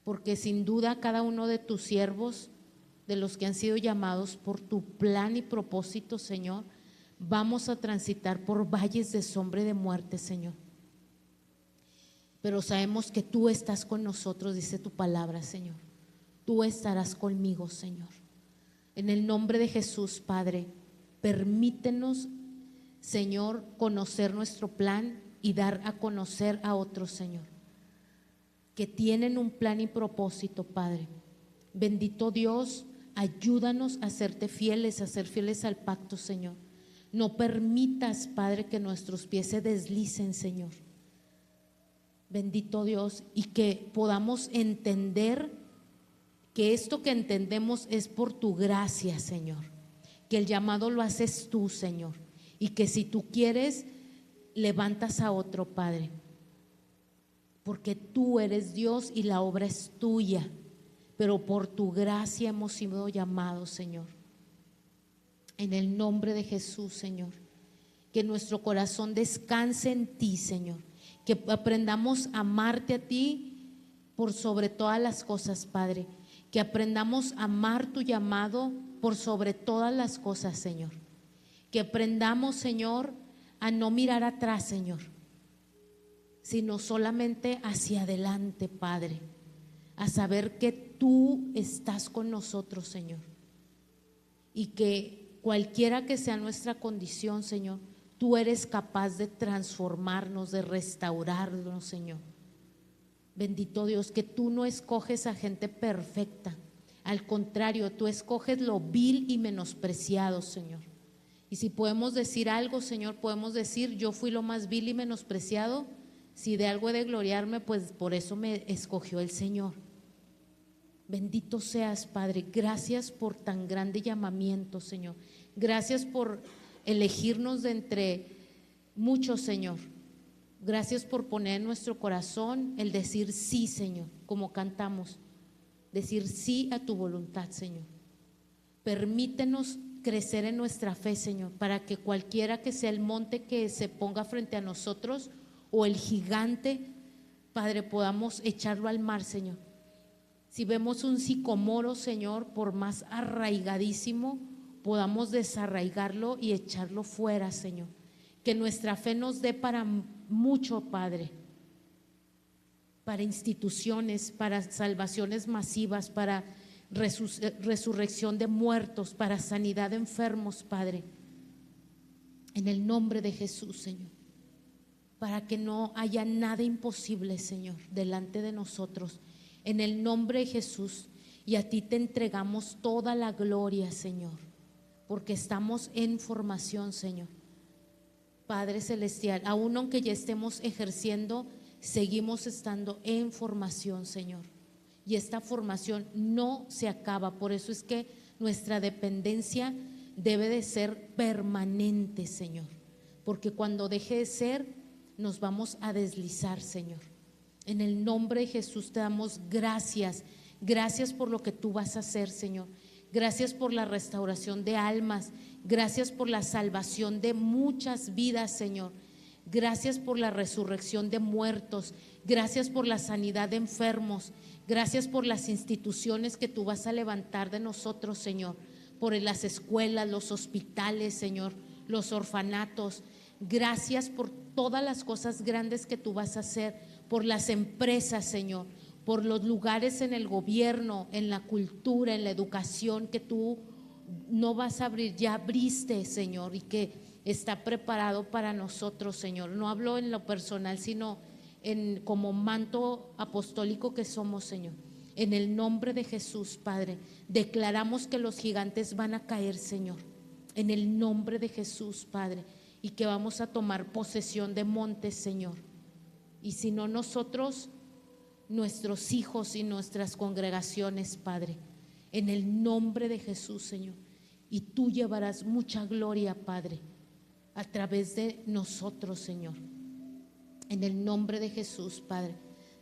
Porque sin duda cada uno de tus siervos, de los que han sido llamados por tu plan y propósito, Señor, vamos a transitar por valles de sombra y de muerte, Señor. Pero sabemos que tú estás con nosotros, dice tu palabra, Señor. Tú estarás conmigo, Señor. En el nombre de Jesús, Padre, permítenos, Señor, conocer nuestro plan y dar a conocer a otros, Señor, que tienen un plan y propósito, Padre. Bendito Dios, ayúdanos a serte fieles, a ser fieles al pacto, Señor. No permitas, Padre, que nuestros pies se deslicen, Señor. Bendito Dios, y que podamos entender que esto que entendemos es por tu gracia, Señor. Que el llamado lo haces tú, Señor. Y que si tú quieres, levantas a otro, Padre. Porque tú eres Dios y la obra es tuya. Pero por tu gracia hemos sido llamados, Señor. En el nombre de Jesús, Señor. Que nuestro corazón descanse en ti, Señor. Que aprendamos a amarte a ti por sobre todas las cosas, Padre. Que aprendamos a amar tu llamado por sobre todas las cosas, Señor. Que aprendamos, Señor, a no mirar atrás, Señor, sino solamente hacia adelante, Padre. A saber que tú estás con nosotros, Señor. Y que cualquiera que sea nuestra condición, Señor, tú eres capaz de transformarnos, de restaurarnos, Señor. Bendito Dios, que tú no escoges a gente perfecta. Al contrario, tú escoges lo vil y menospreciado, Señor. Y si podemos decir algo, Señor, podemos decir, yo fui lo más vil y menospreciado. Si de algo he de gloriarme, pues por eso me escogió el Señor. Bendito seas, Padre. Gracias por tan grande llamamiento, Señor. Gracias por elegirnos de entre muchos, Señor. Gracias por poner en nuestro corazón el decir sí, Señor, como cantamos. Decir sí a tu voluntad, Señor. Permítenos crecer en nuestra fe, Señor, para que cualquiera que sea el monte que se ponga frente a nosotros o el gigante, Padre, podamos echarlo al mar, Señor. Si vemos un sicomoro, Señor, por más arraigadísimo, podamos desarraigarlo y echarlo fuera, Señor. Que nuestra fe nos dé para mucho, Padre, para instituciones, para salvaciones masivas, para resurrección de muertos, para sanidad de enfermos, Padre, en el nombre de Jesús, Señor, para que no haya nada imposible, Señor, delante de nosotros, en el nombre de Jesús. Y a ti te entregamos toda la gloria, Señor, porque estamos en formación, Señor. Padre Celestial, aun aunque ya estemos ejerciendo, seguimos estando en formación, Señor. Y esta formación no se acaba. Por eso es que nuestra dependencia debe de ser permanente, Señor. Porque cuando deje de ser, nos vamos a deslizar, Señor. En el nombre de Jesús te damos gracias. Gracias por lo que tú vas a hacer, Señor. Gracias por la restauración de almas. Gracias por la salvación de muchas vidas, Señor. Gracias por la resurrección de muertos. Gracias por la sanidad de enfermos. Gracias por las instituciones que tú vas a levantar de nosotros, Señor. Por las escuelas, los hospitales, Señor, los orfanatos. Gracias por todas las cosas grandes que tú vas a hacer. Por las empresas, Señor. Por los lugares en el gobierno, en la cultura, en la educación que tú no vas a abrir, ya abriste, Señor, y que está preparado para nosotros, Señor. No hablo en lo personal, sino como manto apostólico que somos, Señor. En el nombre de Jesús, Padre, declaramos que los gigantes van a caer, Señor. En el nombre de Jesús, Padre. y que vamos a tomar posesión de montes, Señor. Y si no nosotros, nuestros hijos y nuestras congregaciones, Padre, en el nombre de Jesús, Señor. Y tú llevarás mucha gloria, Padre, a través de nosotros, Señor. En el nombre de Jesús, Padre,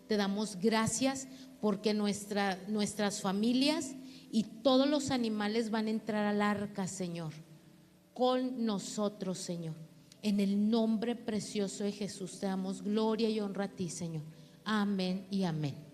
te damos gracias porque nuestras familias y todos los animales van a entrar al arca, Señor, con nosotros, Señor. En el nombre precioso de Jesús te damos gloria y honra a ti, Señor. Amén y amén.